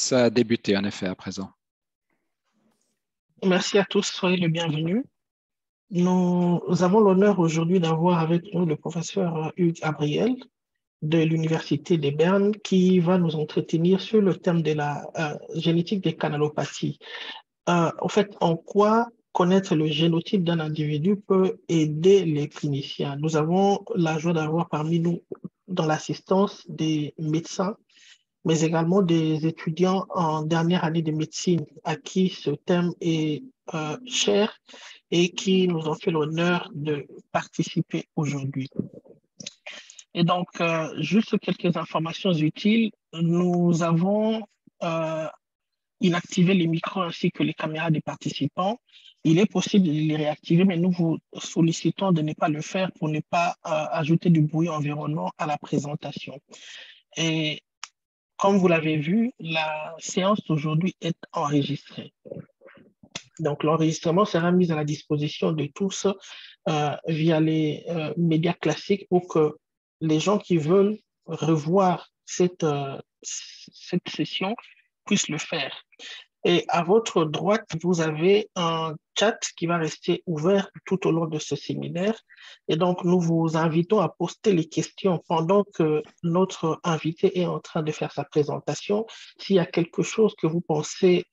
Ça a débuté en effet à présent. Merci à tous, soyez les bienvenus. Nous avons l'honneur aujourd'hui d'avoir avec nous le professeur Hugues Abriel de l'Université de Berne qui va nous entretenir sur le thème de la génétique des canalopathies. En fait, en quoi connaître le génotype d'un individu peut aider les cliniciens. Nous avons la joie d'avoir parmi nous dans l'assistance des médecins, mais également des étudiants en dernière année de médecine à qui ce thème est cher et qui nous ont fait l'honneur de participer aujourd'hui. Et donc, juste quelques informations utiles. Nous avons inactivé les micros ainsi que les caméras des participants. Il est possible de les réactiver, mais nous vous sollicitons de ne pas le faire pour ne pas ajouter du bruit environnant à la présentation. Et comme vous l'avez vu, la séance d'aujourd'hui est enregistrée. Donc, l'enregistrement sera mis à la disposition de tous via les médias classiques pour que les gens qui veulent revoir cette session puissent le faire. Et à votre droite, vous avez un chat qui va rester ouvert tout au long de ce séminaire. Et donc, nous vous invitons à poster les questions pendant que notre invité est en train de faire sa présentation. S'il y a quelque chose que vous pensez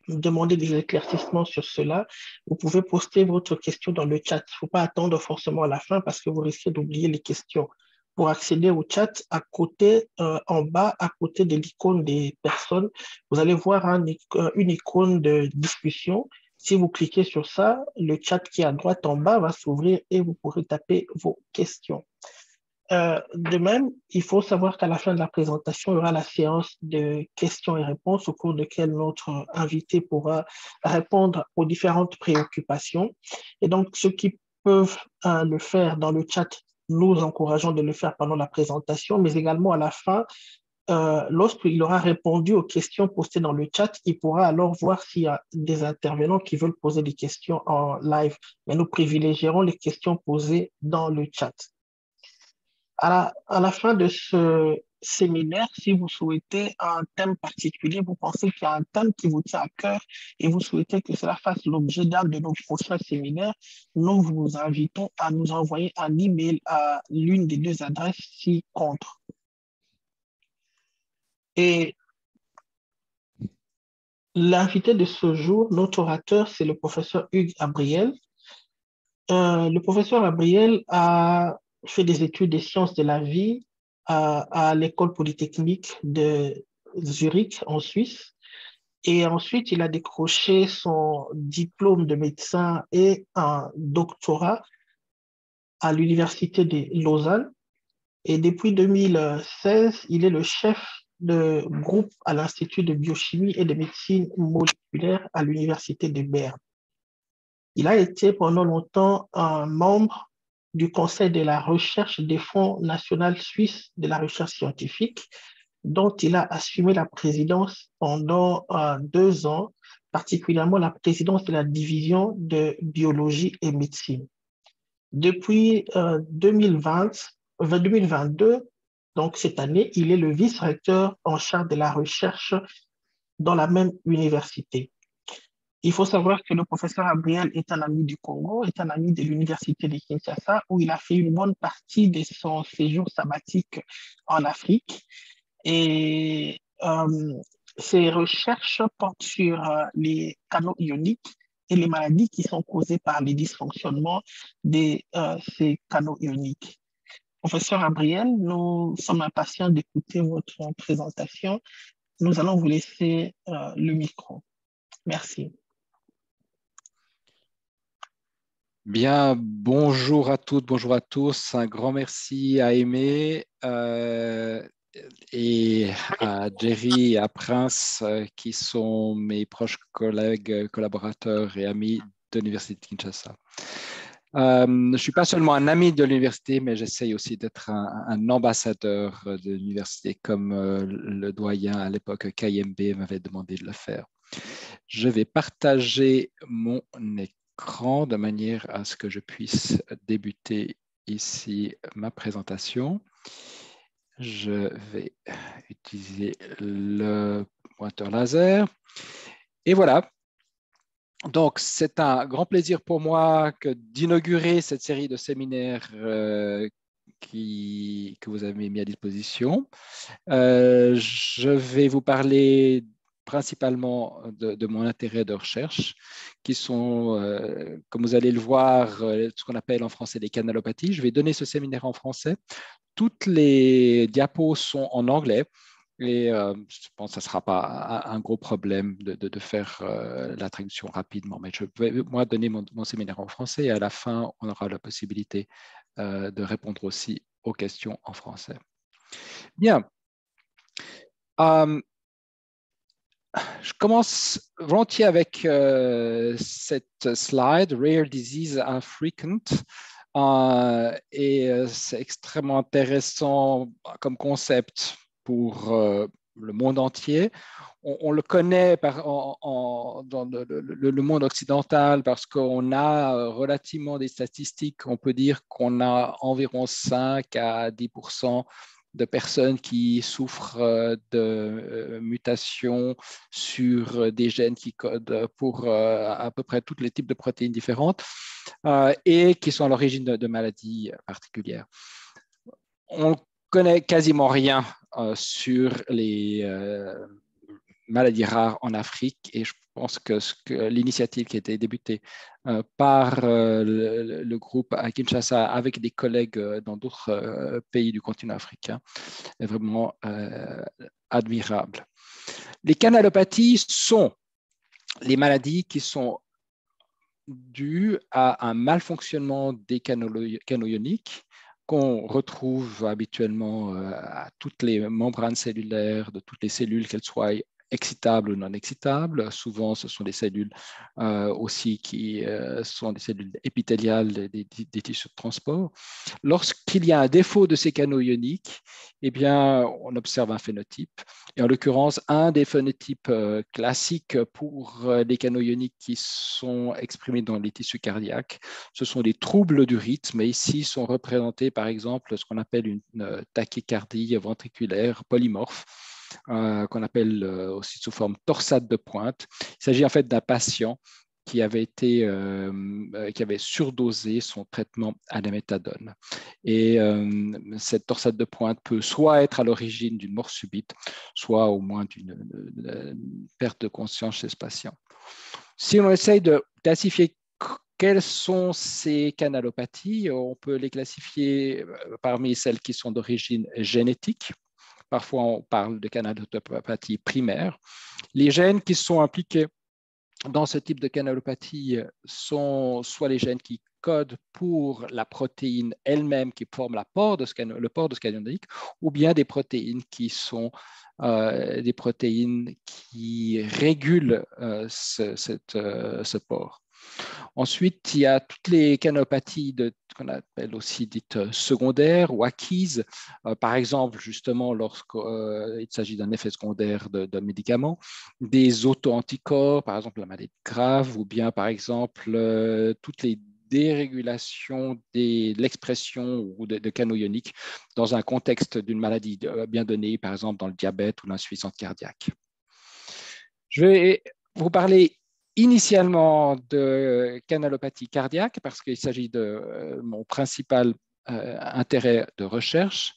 demander des éclaircissements sur cela, vous pouvez poster votre question dans le chat. Il ne faut pas attendre forcément à la fin parce que vous risquez d'oublier les questions. Pour accéder au chat, à côté, en bas, à côté de l'icône des personnes, vous allez voir une icône de discussion. Si vous cliquez sur ça, le chat qui est à droite en bas va s'ouvrir et vous pourrez taper vos questions. De même, il faut savoir qu'à la fin de la présentation, il y aura la séance de questions et réponses au cours de laquelle notre invité pourra répondre aux différentes préoccupations. Et donc, ceux qui peuvent le faire dans le chat, nous encourageons de le faire pendant la présentation, mais également à la fin, lorsqu'il aura répondu aux questions postées dans le chat, il pourra alors voir s'il y a des intervenants qui veulent poser des questions en live. Mais nous privilégierons les questions posées dans le chat. À la fin de ce séminaire, si vous souhaitez un thème particulier, vous pensez qu'il y a un thème qui vous tient à cœur et vous souhaitez que cela fasse l'objet d'un de nos prochains séminaires, nous vous invitons à nous envoyer un email à l'une des deux adresses ci-contre. Et l'invité de ce jour, notre orateur, c'est le professeur Hugues Abriel. Le professeur Abriel a fait des études des sciences de la vie à l'École polytechnique de Zurich, en Suisse. Et ensuite, il a décroché son diplôme de médecin et un doctorat à l'Université de Lausanne. Et depuis 2016, il est le chef de groupe à l'Institut de biochimie et de médecine moléculaire à l'Université de Berne. Il a été pendant longtemps un membre du Conseil de la recherche des Fonds national suisses de la recherche scientifique, dont il a assumé la présidence pendant 2 ans, particulièrement la présidence de la division de biologie et médecine. Depuis 2022, donc cette année, il est le vice-recteur en charge de la recherche dans la même université. Il faut savoir que le professeur Abriel est un ami du Congo, est un ami de l'université de Kinshasa, où il a fait une bonne partie de son séjour sabbatique en Afrique. Et ses recherches portent sur les canaux ioniques et les maladies qui sont causées par les dysfonctionnements de ces canaux ioniques. Professeur Abriel, nous sommes impatients d'écouter votre présentation. Nous allons vous laisser le micro. Merci. Bien, bonjour à toutes, bonjour à tous. Un grand merci à Aimé et à Jerry et à Prince qui sont mes proches collègues, collaborateurs et amis de l'Université de Kinshasa. Je ne suis pas seulement un ami de l'université, mais j'essaye aussi d'être un ambassadeur de l'université, comme le doyen à l'époque, KMB, m'avait demandé de le faire. Je vais partager mon écran de manière à ce que je puisse débuter ici ma présentation. Je vais utiliser le pointeur laser. Et voilà. Donc, c'est un grand plaisir pour moi d'inaugurer cette série de séminaires que vous avez mis à disposition. Je vais vous parler principalement de mon intérêt de recherche, qui sont, comme vous allez le voir, ce qu'on appelle en français les canalopathies. Je vais donner ce séminaire en français. Toutes les diapos sont en anglais. Et je pense que ce ne sera pas un gros problème de faire la traduction rapidement. Mais je vais, moi, donner mon séminaire en français et à la fin, on aura la possibilité de répondre aussi aux questions en français. Bien. Je commence volontiers avec cette slide, Rare Diseases are Frequent. Et c'est extrêmement intéressant comme concept pour le monde entier. On le connaît dans le monde occidental parce qu'on a relativement des statistiques. On peut dire qu'on a environ 5 à 10% de personnes qui souffrent de mutations sur des gènes qui codent pour à peu près tous les types de protéines différentes et qui sont à l'origine de maladies particulières. On ne connaît quasiment rien sur les maladies rares en Afrique et je pense que l'initiative qui a été débutée par le groupe à Kinshasa avec des collègues dans d'autres pays du continent africain est vraiment admirable. Les canalopathies sont les maladies qui sont dues à un malfonctionnement des canaux ioniques qu'on retrouve habituellement à toutes les membranes cellulaires de toutes les cellules, qu'elles soient excitables ou non excitables. Souvent, ce sont des cellules aussi qui sont des cellules épithéliales des tissus de transport. Lorsqu'il y a un défaut de ces canaux ioniques, eh bien, on observe un phénotype. Et en l'occurrence, un des phénotypes classiques pour les canaux ioniques qui sont exprimés dans les tissus cardiaques, ce sont des troubles du rythme. Et ici sont représentés, par exemple, ce qu'on appelle une tachycardie ventriculaire polymorphe, qu'on appelle aussi sous forme torsade de pointe. Il s'agit en fait d'un patient qui avait surdosé son traitement à la méthadone. Et cette torsade de pointe peut soit être à l'origine d'une mort subite, soit au moins d'une perte de conscience chez ce patient. Si on essaye de classifier quelles sont ces canalopathies, on peut les classifier parmi celles qui sont d'origine génétique. Parfois, on parle de canalopathie primaire. Les gènes qui sont impliqués dans ce type de canalopathie sont soit les gènes qui codent pour la protéine elle-même qui forme le port de ce canal ionique, ou bien des protéines qui sont des protéines qui régulent ce port. Ensuite, il y a toutes les canalopathies qu'on appelle aussi dites secondaires ou acquises. Par exemple, justement, lorsqu'il s'agit d'un effet secondaire d'un médicament, des auto-anticorps, par exemple la maladie grave, ou bien, par exemple, toutes les dérégulations de l'expression ou de canaux ioniques dans un contexte d'une maladie bien donnée, par exemple dans le diabète ou l'insuffisance cardiaque. Je vais vous parler initialement de canalopathie cardiaque parce qu'il s'agit de mon principal intérêt de recherche.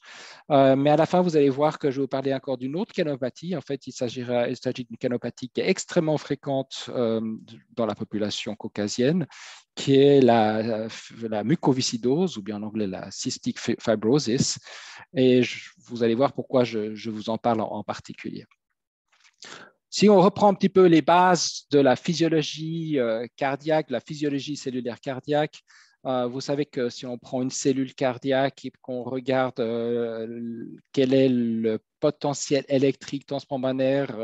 Mais à la fin, vous allez voir que je vais vous parler encore d'une autre canalopathie. En fait, il s'agit d'une canalopathie qui est extrêmement fréquente dans la population caucasienne, qui est la mucoviscidose, ou bien en anglais la cystic fibrosis. Et vous allez voir pourquoi je vous en parle en particulier. Si on reprend un petit peu les bases de la physiologie cardiaque, la physiologie cellulaire cardiaque, vous savez que si on prend une cellule cardiaque et qu'on regarde quel est le potentiel électrique transmembranaire,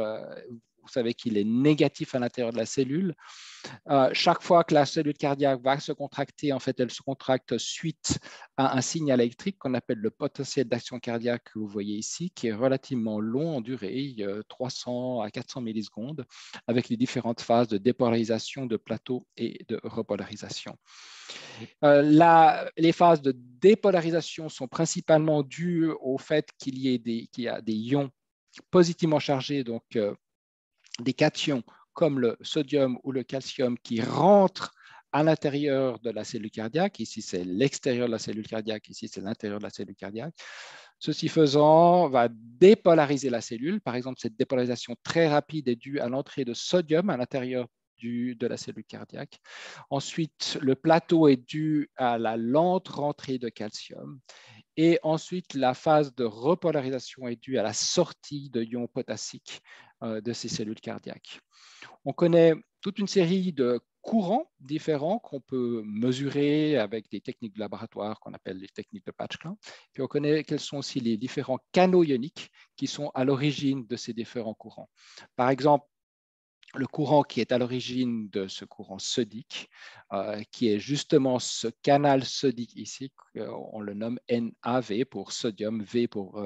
vous savez qu'il est négatif à l'intérieur de la cellule. Chaque fois que la cellule cardiaque va se contracter, en fait, elle se contracte suite à un signal électrique qu'on appelle le potentiel d'action cardiaque que vous voyez ici, qui est relativement long en durée, 300 à 400 millisecondes, avec les différentes phases de dépolarisation, de plateau et de repolarisation. Les phases de dépolarisation sont principalement dues au fait qu'il y a des ions positivement chargés, donc des cations comme le sodium ou le calcium qui rentrent à l'intérieur de la cellule cardiaque. Ici, c'est l'extérieur de la cellule cardiaque. Ici, c'est l'intérieur de la cellule cardiaque. Ceci faisant, va dépolariser la cellule. Par exemple, cette dépolarisation très rapide est due à l'entrée de sodium à l'intérieur de la cellule cardiaque. Ensuite, le plateau est dû à la lente rentrée de calcium. Et ensuite, la phase de repolarisation est due à la sortie de ions potassiques de ces cellules cardiaques. On connaît toute une série de courants différents qu'on peut mesurer avec des techniques de laboratoire qu'on appelle les techniques de Patchclan. Puis on connaît quels sont aussi les différents canaux ioniques qui sont à l'origine de ces différents courants. Par exemple, le courant qui est à l'origine de ce courant sodique, qui est justement ce canal sodique ici, on le nomme NAV pour sodium, V pour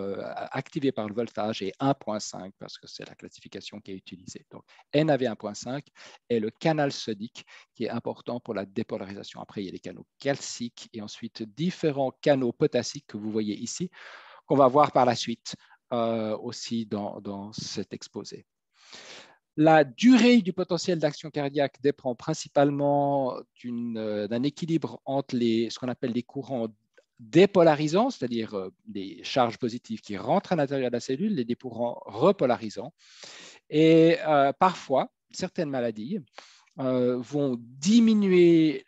activé par le voltage et 1.5 parce que c'est la classification qui est utilisée. Donc NAV 1.5 est le canal sodique qui est important pour la dépolarisation. Après, il y a les canaux calciques et ensuite différents canaux potassiques que vous voyez ici, qu'on va voir par la suite aussi dans cet exposé. La durée du potentiel d'action cardiaque dépend principalement d'un équilibre entre ce qu'on appelle les courants dépolarisants, c'est-à-dire des charges positives qui rentrent à l'intérieur de la cellule, et des courants repolarisants. Et parfois, certaines maladies vont diminuer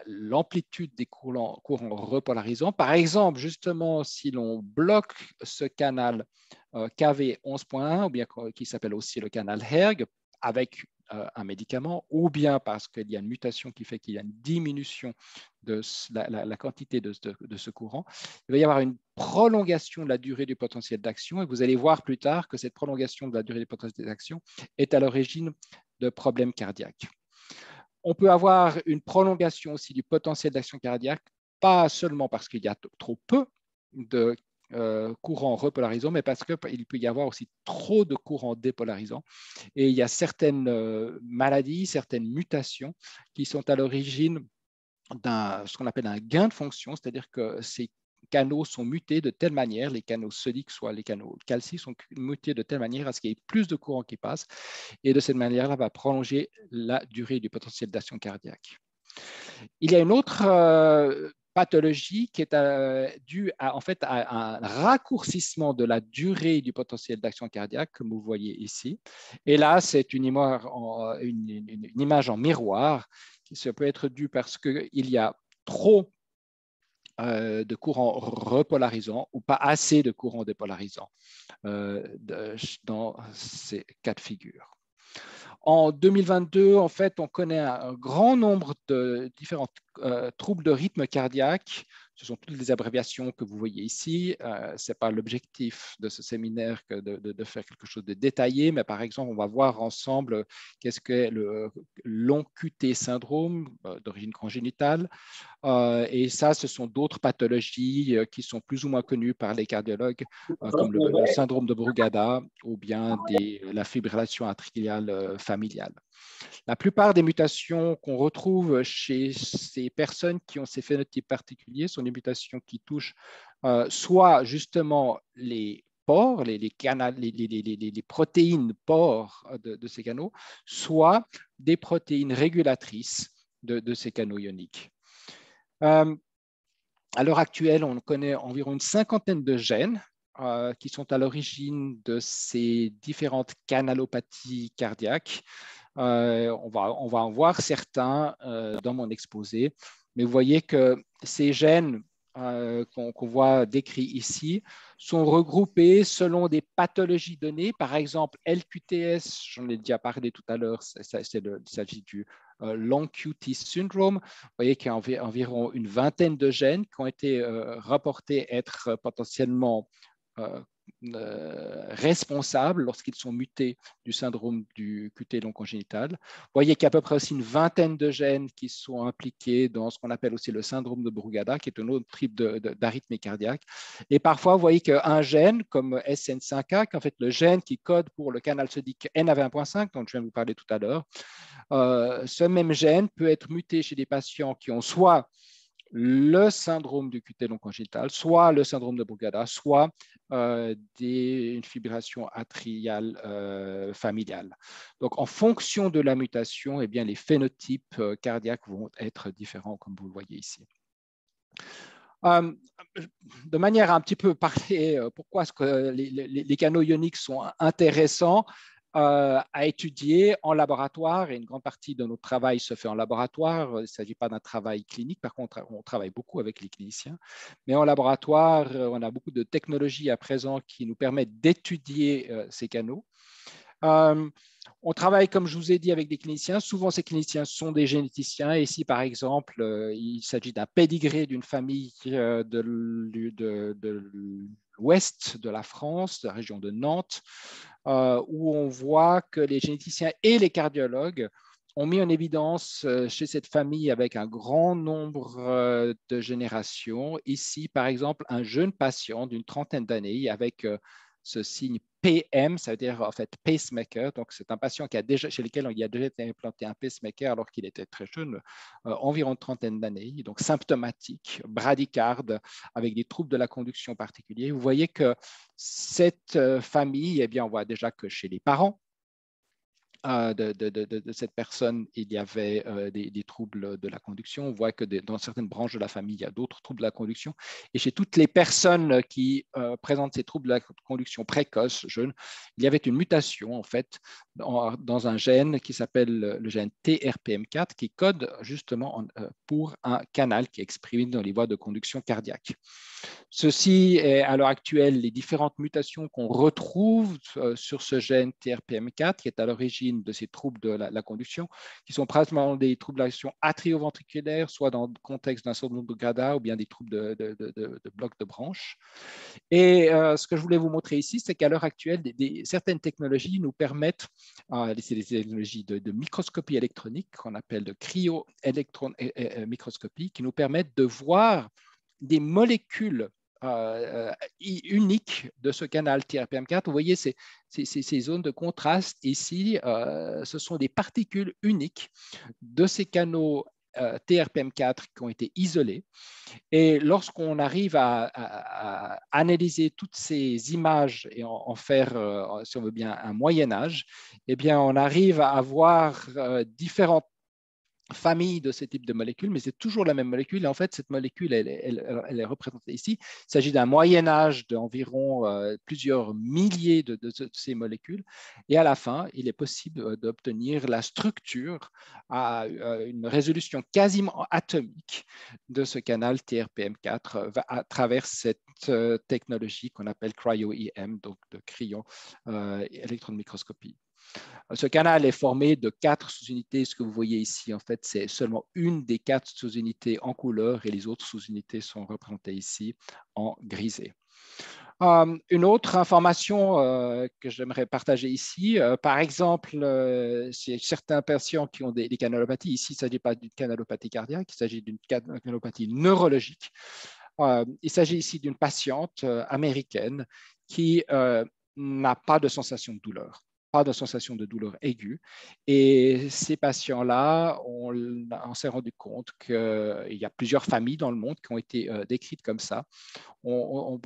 l'amplitude des courants repolarisants. Par exemple, justement, si l'on bloque ce canal KV 11.1, ou bien qui s'appelle aussi le canal HERG, avec un médicament, ou bien parce qu'il y a une mutation qui fait qu'il y a une diminution de la quantité de ce courant, il va y avoir une prolongation de la durée du potentiel d'action, et vous allez voir plus tard que cette prolongation de la durée du potentiel d'action est à l'origine de problèmes cardiaques. On peut avoir une prolongation aussi du potentiel d'action cardiaque, pas seulement parce qu'il y a trop peu de courants repolarisants, mais parce qu'il peut y avoir aussi trop de courants dépolarisants. Et il y a certaines maladies, certaines mutations qui sont à l'origine ce qu'on appelle un gain de fonction, c'est-à-dire que ces canaux sont mutés de telle manière, les canaux sodiques, soit les canaux calciques, sont mutés de telle manière à ce qu'il y ait plus de courant qui passe, et de cette manière-là, va prolonger la durée du potentiel d'action cardiaque. Il y a une autre pathologie qui est due en fait, à un raccourcissement de la durée du potentiel d'action cardiaque, comme vous voyez ici. Et là, c'est une image en miroir qui peut être due parce qu'il y a trop de courants repolarisants ou pas assez de courants dépolarisants dans ces cas de figure. En 2022, en fait, on connaît un grand nombre de différents troubles de rythme cardiaque. Ce sont toutes les abréviations que vous voyez ici. Ce n'est pas l'objectif de ce séminaire que de faire quelque chose de détaillé, mais par exemple, on va voir ensemble qu'est-ce qu'est le long QT syndrome d'origine congénitale. Et ça, ce sont d'autres pathologies qui sont plus ou moins connues par les cardiologues, comme le syndrome de Brugada ou bien la fibrillation atriale familiale. La plupart des mutations qu'on retrouve chez ces personnes qui ont ces phénotypes particuliers sont des mutations qui touchent soit justement les pores, les protéines pores de ces canaux, soit des protéines régulatrices de ces canaux ioniques. À l'heure actuelle, on connaît environ une cinquantaine de gènes qui sont à l'origine de ces différentes canalopathies cardiaques. On va en voir certains dans mon exposé, mais vous voyez que ces gènes qu'on voit décrits ici sont regroupés selon des pathologies données. Par exemple, LQTS, j'en ai déjà parlé tout à l'heure, il s'agit du long QT syndrome. Vous voyez qu'il y a environ une vingtaine de gènes qui ont été rapportés être potentiellement responsables lorsqu'ils sont mutés du syndrome du QT non congénital. Vous voyez qu'il y a à peu près aussi une vingtaine de gènes qui sont impliqués dans ce qu'on appelle aussi le syndrome de Brugada, qui est un autre type d'arythmie cardiaque. Et parfois, vous voyez qu'un gène comme SN5A, qui est en fait le gène qui code pour le canal sodique NAV1.5, dont je viens de vous parler tout à l'heure, ce même gène peut être muté chez des patients qui ont soit le syndrome du QT non congénital, soit le syndrome de Brugada, soit une fibrillation atriale familiale. Donc, en fonction de la mutation, eh bien, les phénotypes cardiaques vont être différents, comme vous le voyez ici. De manière à un petit peu parler pourquoi est-ce que les canaux ioniques sont intéressants à étudier en laboratoire, et une grande partie de notre travail se fait en laboratoire. Il ne s'agit pas d'un travail clinique, par contre, on travaille beaucoup avec les cliniciens. Mais en laboratoire, on a beaucoup de technologies à présent qui nous permettent d'étudier ces canaux. On travaille, comme je vous ai dit, avec des cliniciens. Souvent, ces cliniciens sont des généticiens. Et ici, par exemple, il s'agit d'un pédigré d'une famille de l'ouest de la France, de la région de Nantes, où on voit que les généticiens et les cardiologues ont mis en évidence chez cette famille avec un grand nombre de générations. Ici, par exemple, un jeune patient d'une trentaine d'années avec ce signe PM, ça veut dire en fait pacemaker. Donc, c'est un patient chez lequel il a déjà été implanté un pacemaker alors qu'il était très jeune, environ une trentaine d'années, donc symptomatique, bradycarde, avec des troubles de la conduction particuliers. Vous voyez que cette famille, eh bien, on voit déjà que chez les parents de cette personne, il y avait des troubles de la conduction. On voit que dans certaines branches de la famille, il y a d'autres troubles de la conduction. Et chez toutes les personnes qui présentent ces troubles de la conduction précoce, jeunes, il y avait une mutation, en fait, dans un gène qui s'appelle le gène TRPM4, qui code justement pour un canal qui est exprimé dans les voies de conduction cardiaque. Ceci est à l'heure actuelle les différentes mutations qu'on retrouve sur ce gène TRPM4 qui est à l'origine de ces troubles de la conduction, qui sont principalement des troubles d'action atrioventriculaire, soit dans le contexte d'un syndrome de Brugada ou bien des troubles de bloc de branche. Et ce que je voulais vous montrer ici, c'est qu'à l'heure actuelle, certaines technologies nous permettent, c'est des technologies de microscopie électronique qu'on appelle de cryo-électron-microscopie, qui nous permettent de voir des molécules uniques de ce canal TRPM4. Vous voyez ces zones de contraste ici, ce sont des particules uniques de ces canaux TRPM4 qui ont été isolés. Et lorsqu'on arrive à analyser toutes ces images et en faire, si on veut bien, un Moyen-Âge, eh bien, on arrive à avoir différentes famille de ce type de molécules, mais c'est toujours la même molécule. Et en fait, cette molécule, elle est représentée ici. Il s'agit d'un Moyen-Âge d'environ plusieurs milliers de ces molécules. Et à la fin, il est possible d'obtenir la structure à une résolution quasiment atomique de ce canal TRPM4 à travers cette technologie qu'on appelle cryo-EM, donc de cryo-électron microscopie. Ce canal est formé de 4 sous-unités. Ce que vous voyez ici, en fait, c'est seulement une des 4 sous-unités en couleur et les autres sous-unités sont représentées ici en grisé. Une autre information que j'aimerais partager ici, par exemple, chez certains patients qui ont des canalopathies, ici, il ne s'agit pas d'une canalopathie cardiaque, il s'agit d'une canalopathie neurologique. Il s'agit ici d'une patiente américaine qui n'a pas de sensation de douleur. Pas de sensation de douleur aiguë. Et ces patients-là, on s'est rendu compte qu'il y a plusieurs familles dans le monde qui ont été décrites comme ça.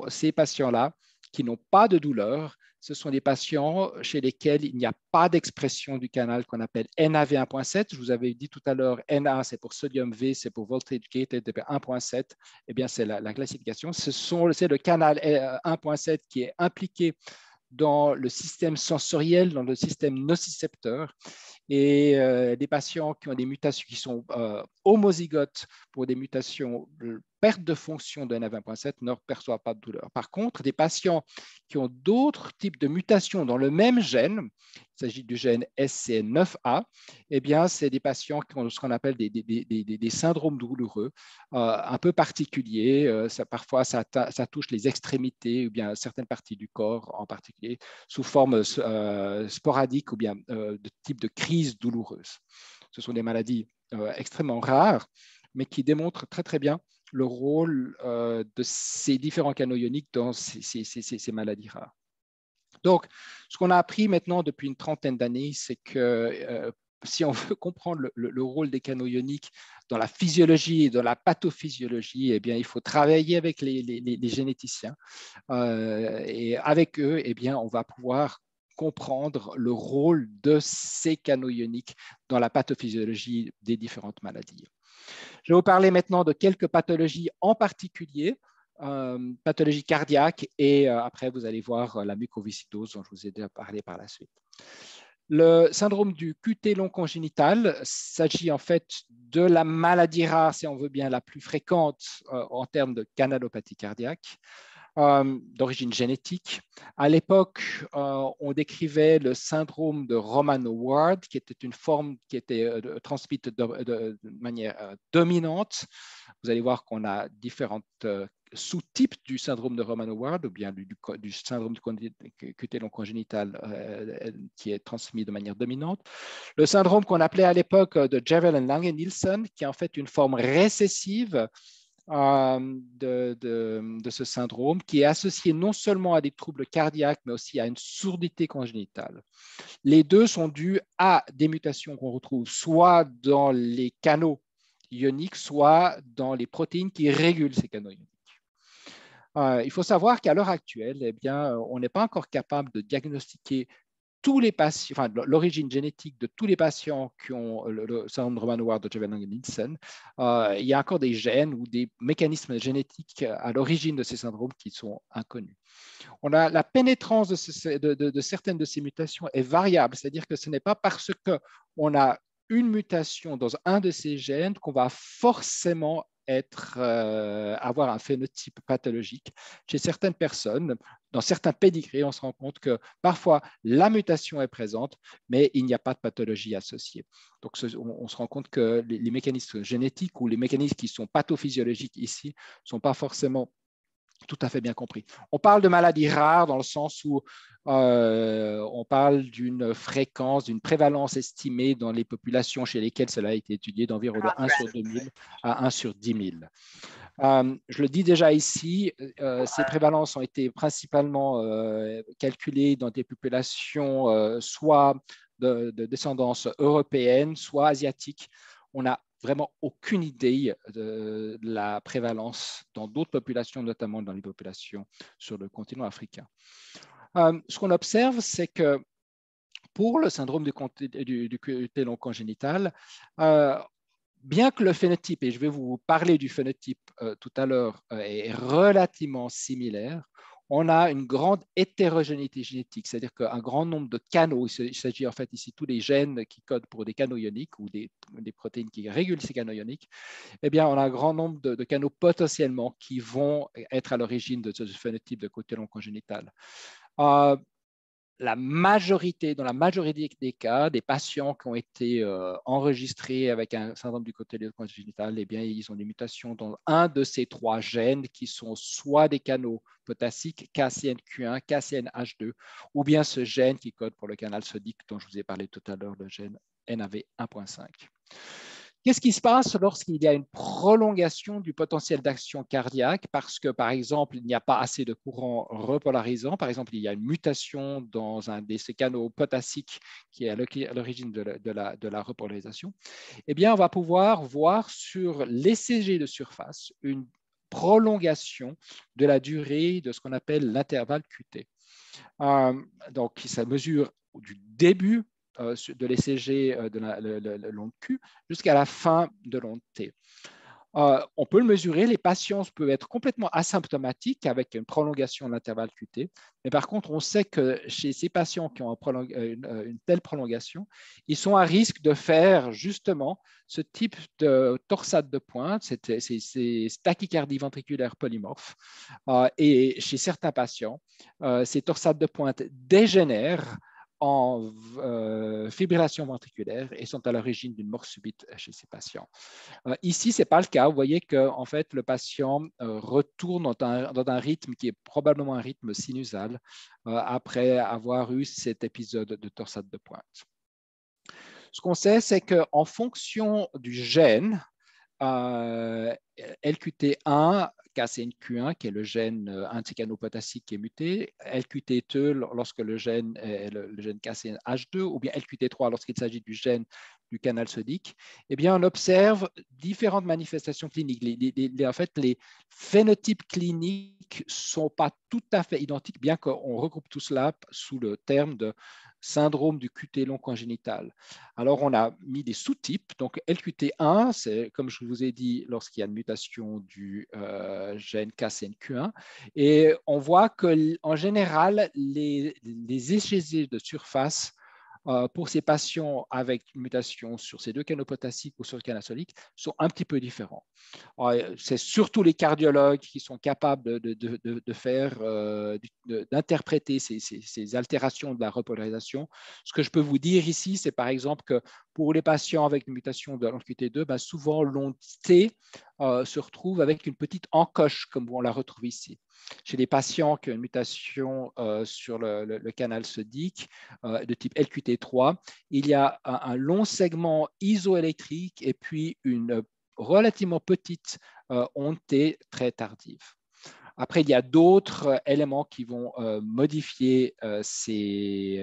Ces patients-là qui n'ont pas de douleur, ce sont des patients chez lesquels il n'y a pas d'expression du canal qu'on appelle NAV1.7. Je vous avais dit tout à l'heure, NA, c'est pour sodium V, c'est pour voltage gated, 1.7. Eh bien, c'est la classification. C'est le canal 1.7 qui est impliqué dans le système sensoriel, dans le système nocicepteur. Et des patients qui ont des mutations qui sont homozygotes pour des mutations perte de fonction de NaV1.7 ne perçoivent pas de douleur. Par contre, des patients qui ont d'autres types de mutations dans le même gène, il s'agit du gène SCN9A, eh bien, c'est des patients qui ont ce qu'on appelle des syndromes douloureux un peu particuliers. Parfois, ça touche les extrémités ou bien certaines parties du corps en particulier, sous forme sporadique ou bien de type de crise douloureuse. Ce sont des maladies extrêmement rares, mais qui démontrent très, très bien le rôle de ces différents canaux ioniques dans ces maladies rares. Donc, ce qu'on a appris maintenant depuis une trentaine d'années, c'est que si on veut comprendre le rôle des canaux ioniques dans la physiologie et dans la pathophysiologie, eh bien, il faut travailler avec les généticiens. Et avec eux, eh bien, on va pouvoir comprendre le rôle de ces canaux ioniques dans la pathophysiologie des différentes maladies. Je vais vous parler maintenant de quelques pathologies en particulier, pathologie cardiaque, et après, vous allez voir la mucoviscidose dont je vous ai déjà parlé par la suite. Le syndrome du QT long congénital s'agit en fait de la maladie rare, si on veut bien, la plus fréquente en termes de canalopathie cardiaque. D'origine génétique. À l'époque, on décrivait le syndrome de Roman-Howard, qui était une forme qui était transmise de manière dominante. Vous allez voir qu'on a différents sous-types du syndrome de Roman-Howard ou bien du syndrome du QT long congénital qui est transmis de manière dominante. Le syndrome qu'on appelait à l'époque de Jervell-Lange-Nielsen, qui est en fait une forme récessive de ce syndrome, qui est associé non seulement à des troubles cardiaques, mais aussi à une surdité congénitale. Les deux sont dus à des mutations qu'on retrouve soit dans les canaux ioniques, soit dans les protéines qui régulent ces canaux ioniques. Il faut savoir qu'à l'heure actuelle, eh bien, on n'est pas encore capable de diagnostiquer tous les patients, enfin, l'origine génétique de tous les patients qui ont le syndrome de Roman-Howard de Jervell-Lange-Nielsen. Il y a encore des gènes ou des mécanismes génétiques à l'origine de ces syndromes qui sont inconnus. La pénétrance de certaines de ces mutations est variable, c'est-à-dire que ce n'est pas parce qu'on a une mutation dans un de ces gènes qu'on va forcément avoir un phénotype pathologique. Chez certaines personnes, dans certains pédigrés, on se rend compte que parfois la mutation est présente, mais il n'y a pas de pathologie associée. Donc, on se rend compte que les mécanismes génétiques ou les mécanismes qui sont pathophysiologiques ici ne sont pas forcément tout à fait bien compris. On parle de maladies rares dans le sens où on parle d'une fréquence, d'une prévalence estimée dans les populations chez lesquelles cela a été étudié d'environ de 1 sur 2000 à 1 sur 10 000. Je le dis déjà ici, ces prévalences ont été principalement calculées dans des populations soit de descendance européenne, soit asiatique. On a vraiment aucune idée de la prévalence dans d'autres populations, notamment dans les populations sur le continent africain. Ce qu'on observe, c'est que pour le syndrome du QT long congénital, bien que le phénotype, et je vais vous parler du phénotype tout à l'heure, est relativement similaire, on a une grande hétérogénéité génétique, c'est-à-dire qu'un grand nombre de canaux, il s'agit en fait ici tous les gènes qui codent pour des canaux ioniques ou des protéines qui régulent ces canaux ioniques, eh bien, on a un grand nombre de canaux potentiellement qui vont être à l'origine de ce phénotype de QT long congénital. Dans la majorité des cas, des patients qui ont été enregistrés avec un syndrome du QT long congénital, eh bien, ils ont des mutations dans un de ces trois gènes qui sont soit des canaux potassiques, KCNQ1, KCNH2, ou bien ce gène qui code pour le canal sodique dont je vous ai parlé tout à l'heure, le gène NaV1.5. Qu'est-ce qui se passe lorsqu'il y a une prolongation du potentiel d'action cardiaque parce que, par exemple, il n'y a pas assez de courant repolarisant, par exemple, il y a une mutation dans un de ces canaux potassiques qui est à l'origine de la repolarisation? Eh bien, on va pouvoir voir sur l'ECG de surface une prolongation de la durée de ce qu'on appelle l'intervalle QT. Donc, ça mesure du début de l'ECG de l'onde Q jusqu'à la fin de l'onde T. On peut le mesurer, les patients peuvent être complètement asymptomatiques avec une prolongation de l'intervalle QT, mais par contre, on sait que chez ces patients qui ont une telle prolongation, ils sont à risque de faire justement ce type de torsade de pointe, ces tachycardies ventriculaires polymorphes. Et chez certains patients, ces torsades de pointe dégénèrent en fibrillation ventriculaire et sont à l'origine d'une mort subite chez ces patients. Ici, ce n'est pas le cas. Vous voyez que en fait, le patient retourne dans un rythme qui est probablement un rythme sinusal après avoir eu cet épisode de torsade de pointe. Ce qu'on sait, c'est qu'en fonction du gène, LQT1, KCNQ1, qui est le gène anticanopotassique qui est muté, LQT2 lorsque le gène est le gène KCNH2, ou bien LQT3 lorsqu'il s'agit du gène du canal sodique, eh bien, on observe différentes manifestations cliniques. En fait, les phénotypes cliniques ne sont pas tout à fait identiques, bien qu'on regroupe tout cela sous le terme de syndrome du QT long congénital. Alors, on a mis des sous-types. Donc, LQT1, c'est, comme je vous ai dit, lorsqu'il y a une mutation du gène KCNQ1. Et on voit qu'en général, les EGG de surface pour ces patients avec une mutation sur ces deux canaux potassiques ou sur le canal sodique sont un petit peu différents. C'est surtout les cardiologues qui sont capables de faire, d'interpréter ces altérations de la repolarisation. Ce que je peux vous dire ici, c'est par exemple que pour les patients avec une mutation de l'ANQT2, ben souvent l'onde T se retrouve avec une petite encoche, comme on la retrouve ici. Chez les patients qui ont une mutation sur le canal sodique de type LQT3, il y a un long segment isoélectrique et puis une relativement petite onde T très tardive. Après, il y a d'autres éléments qui vont modifier ces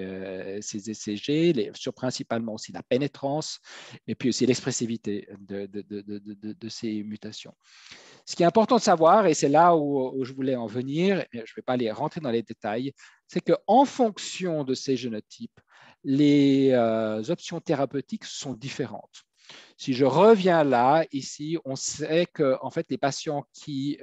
ECG, principalement aussi la pénétrance et puis aussi l'expressivité de ces mutations. Ce qui est important de savoir, et c'est là où je voulais en venir, je ne vais pas aller rentrer dans les détails, c'est qu'en fonction de ces génotypes, les options thérapeutiques sont différentes. Si je reviens là, ici, on sait que en fait, les patients qui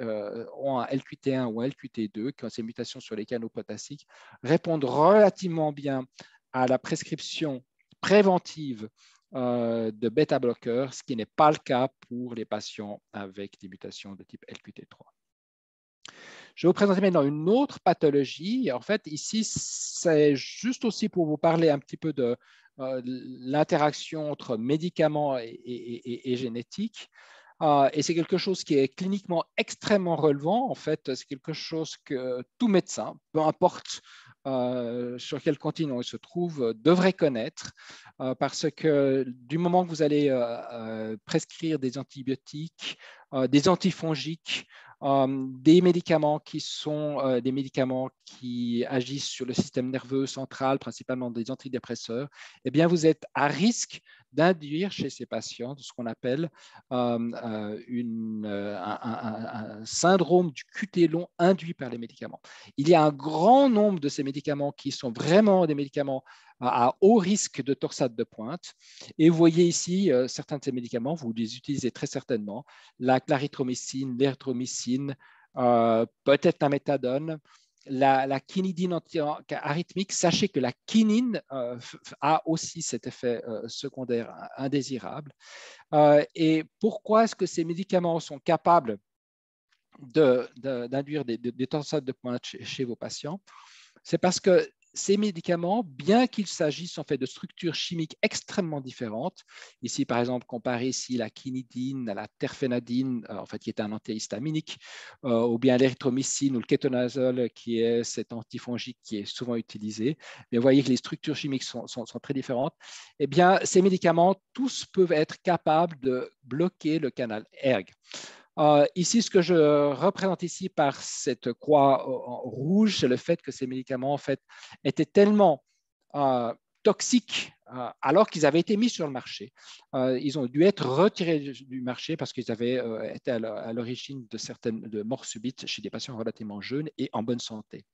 ont un LQT1 ou un LQT2, qui ont ces mutations sur les canaux potassiques, répondent relativement bien à la prescription préventive de bêta-bloqueurs, ce qui n'est pas le cas pour les patients avec des mutations de type LQT3. Je vais vous présenter maintenant une autre pathologie. En fait, ici, c'est juste aussi pour vous parler un petit peu de l'interaction entre médicaments et génétique. Et c'est quelque chose qui est cliniquement extrêmement relevant. En fait, c'est quelque chose que tout médecin, peu importe sur quel continent il se trouve, devrait connaître parce que du moment que vous allez prescrire des antibiotiques, des antifongiques, des médicaments qui sont des médicaments qui agissent sur le système nerveux central, principalement des antidépresseurs, eh bien, vous êtes à risque d'induire chez ces patients ce qu'on appelle un syndrome du QT long induit par les médicaments. Il y a un grand nombre de ces médicaments qui sont vraiment des médicaments à haut risque de torsade de pointe. Et vous voyez ici certains de ces médicaments, vous les utilisez très certainement, la clarithromycine, l'érythromycine, peut-être la méthadone, la quinidine anti-arythmique. Sachez que la quinine a aussi cet effet secondaire indésirable. Et pourquoi est-ce que ces médicaments sont capables d'induire des torsades de pointe chez vos patients? C'est parce que ces médicaments, bien qu'il s'agisse en fait de structures chimiques extrêmement différentes, ici par exemple comparé ici la quinidine à la terfénadine, en fait qui est un antihistaminique, ou bien l'érythromycine ou le kétonazole qui est cet antifongique qui est souvent utilisé, mais vous voyez que les structures chimiques sont très différentes. Eh bien, ces médicaments tous peuvent être capables de bloquer le canal ERG. Ici, ce que je représente ici par cette croix rouge, c'est le fait que ces médicaments en fait, étaient tellement toxiques alors qu'ils avaient été mis sur le marché. Ils ont dû être retirés du marché parce qu'ils avaient été à l'origine de certaines morts subites chez des patients relativement jeunes et en bonne santé.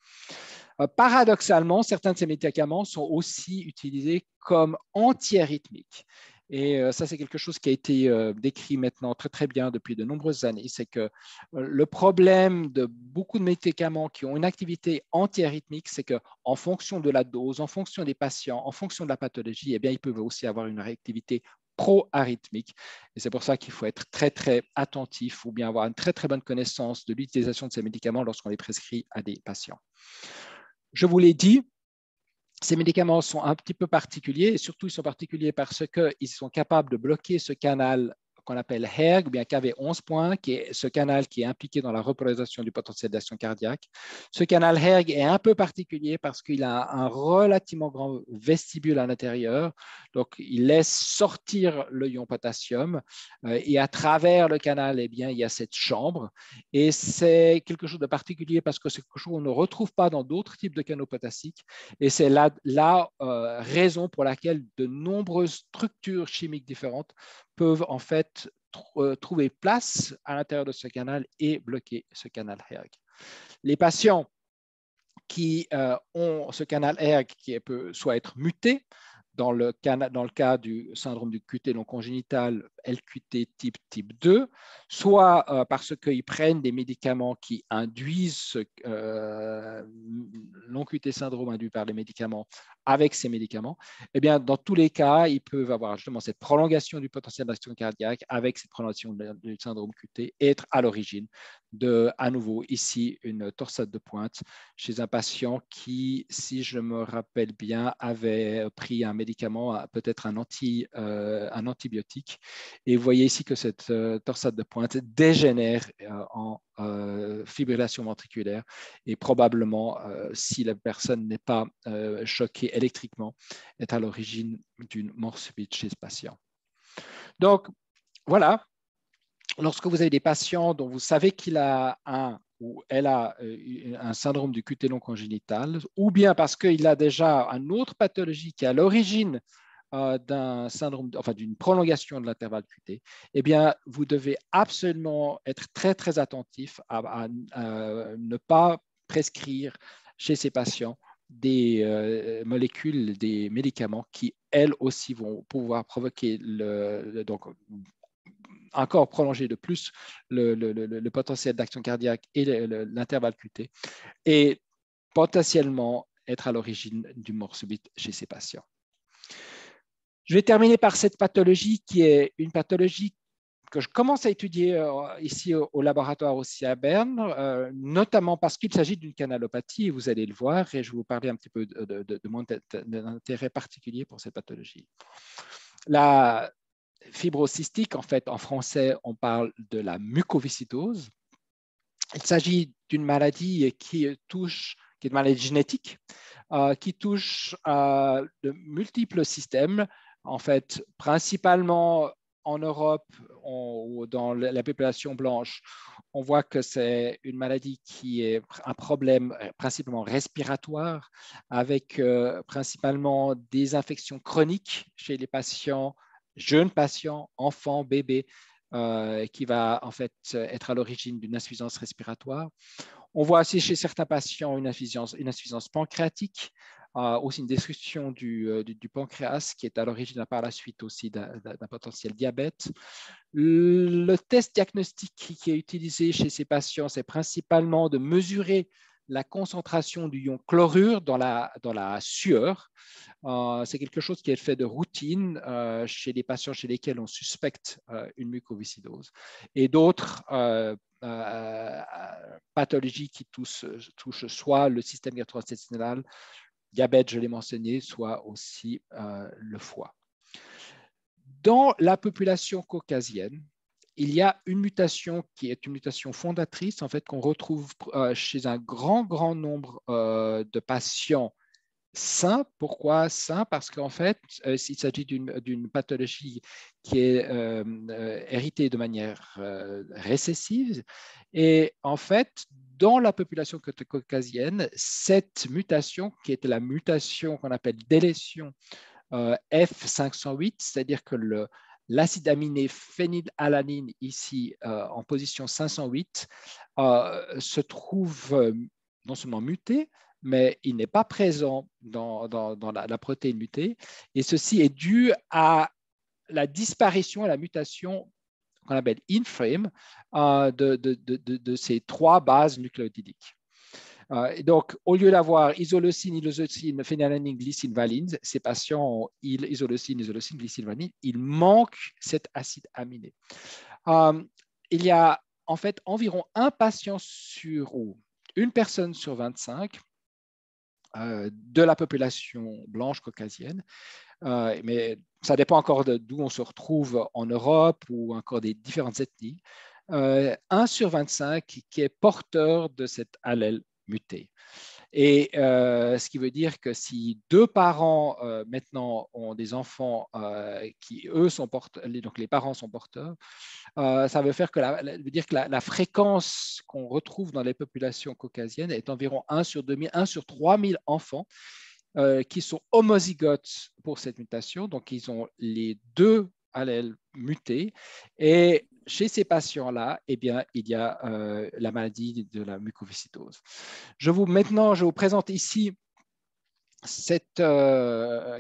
Paradoxalement, certains de ces médicaments sont aussi utilisés comme antiarythmiques. Et ça, c'est quelque chose qui a été décrit maintenant très, très bien depuis de nombreuses années. C'est que le problème de beaucoup de médicaments qui ont une activité antiarythmique, c'est qu'en fonction de la dose, en fonction des patients, en fonction de la pathologie, eh bien, ils peuvent aussi avoir une réactivité pro-arythmique. Et c'est pour ça qu'il faut être très, très attentif ou bien avoir une très, très bonne connaissance de l'utilisation de ces médicaments lorsqu'on les prescrit à des patients. Je vous l'ai dit, ces médicaments sont un petit peu particuliers et surtout ils sont particuliers parce qu'ils sont capables de bloquer ce canal qu'on appelle HERG, ou bien KV11 qui est ce canal qui est impliqué dans la repolarisation du potentiel d'action cardiaque. Ce canal HERG est un peu particulier parce qu'il a un relativement grand vestibule à l'intérieur, donc il laisse sortir le ion potassium et à travers le canal, eh bien, il y a cette chambre et c'est quelque chose de particulier parce que c'est quelque chose qu'on ne retrouve pas dans d'autres types de canaux potassiques et c'est la raison pour laquelle de nombreuses structures chimiques différentes peuvent en fait trouver place à l'intérieur de ce canal et bloquer ce canal HERG. Les patients qui ont ce canal HERG qui peut soit être muté dans le cas du syndrome du QT non congénital LQT type 2, soit parce qu'ils prennent des médicaments qui induisent non-QT syndrome induit par les médicaments avec ces médicaments, eh bien, dans tous les cas, ils peuvent avoir justement cette prolongation du potentiel d'action cardiaque avec cette prolongation du syndrome QT et être à l'origine de, à nouveau, ici, une torsade de pointe chez un patient qui, si je me rappelle bien, avait pris un médicament, peut-être un antibiotique. Et vous voyez ici que cette torsade de pointe dégénère en fibrillation ventriculaire et probablement, si la personne n'est pas choquée électriquement, est à l'origine d'une mort subite chez ce patient. Donc, voilà. Lorsque vous avez des patients dont vous savez qu'il a un ou elle a un syndrome du QT non congénital, ou bien parce qu'il a déjà une autre pathologie qui est à l'origine d'un syndrome, enfin d'une prolongation de l'intervalle QT, eh bien, vous devez absolument être très, très attentif à ne pas prescrire chez ces patients des molécules, des médicaments qui, elles aussi, vont pouvoir provoquer donc, encore prolonger de plus le potentiel d'action cardiaque et l'intervalle QT et potentiellement être à l'origine d'une mort subite chez ces patients. Je vais terminer par cette pathologie qui est une pathologie que je commence à étudier ici au laboratoire aussi à Berne, notamment parce qu'il s'agit d'une canalopathie, et vous allez le voir, et je vais vous parler un petit peu de mon intérêt particulier pour cette pathologie. La fibrocystique, en fait, en français, on parle de la mucoviscidose. Il s'agit d'une maladie qui est une maladie génétique, qui touche de multiples systèmes, en fait, principalement en Europe ou dans la population blanche. On voit que c'est une maladie qui est un problème principalement respiratoire, avec principalement des infections chroniques chez les patients, jeunes patients, enfants, bébés, qui va en fait être à l'origine d'une insuffisance respiratoire. On voit aussi chez certains patients une insuffisance pancréatique, aussi une destruction du pancréas qui est à l'origine par la suite aussi d'un potentiel diabète. Le test diagnostique qui est utilisé chez ces patients, c'est principalement de mesurer la concentration du ion chlorure dans la sueur. C'est quelque chose qui est fait de routine chez les patients chez lesquels on suspecte une mucoviscidose. Et d'autres pathologies qui touchent soit le système gastro-intestinal, diabète, je l'ai mentionné, soit aussi le foie. Dans la population caucasienne, il y a une mutation qui est une mutation fondatrice, en fait, qu'on retrouve chez un grand nombre de patients sains. Pourquoi sains? Parce qu'en fait, il s'agit d'une pathologie qui est héritée de manière récessive. Et en fait, dans la population caucasienne, cette mutation, qui est la mutation qu'on appelle délétion F508, c'est-à-dire que l'acide aminé phénylalanine, ici en position 508, se trouve non seulement muté, mais il n'est pas présent dans la protéine mutée. Et ceci est dû à la disparition et la mutation qu'on appelle in-frame de ces 3 bases nucléotidiques. Et donc, au lieu d'avoir isoleucine, inoseucine, phénylalanine, glycine, valine, ces patients ont isoleucine, glycine, valine, il manque cet acide aminé. Il y a en fait environ un patient ou une personne sur 25 de la population blanche caucasienne, mais ça dépend encore d'où on se retrouve en Europe ou encore des différentes ethnies, 1 sur 25 qui est porteur de cet allèle muté. Et ce qui veut dire que si 2 parents maintenant ont des enfants qui, eux, sont porteurs, donc les parents sont porteurs, ça veut dire que la fréquence qu'on retrouve dans les populations caucasiennes est environ 1 sur 2000, 1 sur 3000 enfants qui sont homozygotes pour cette mutation. Donc, ils ont les 2 allèles mutés. Et chez ces patients-là, eh bien, il y a la maladie de la mucoviscidose. Maintenant, je vous présente ici cette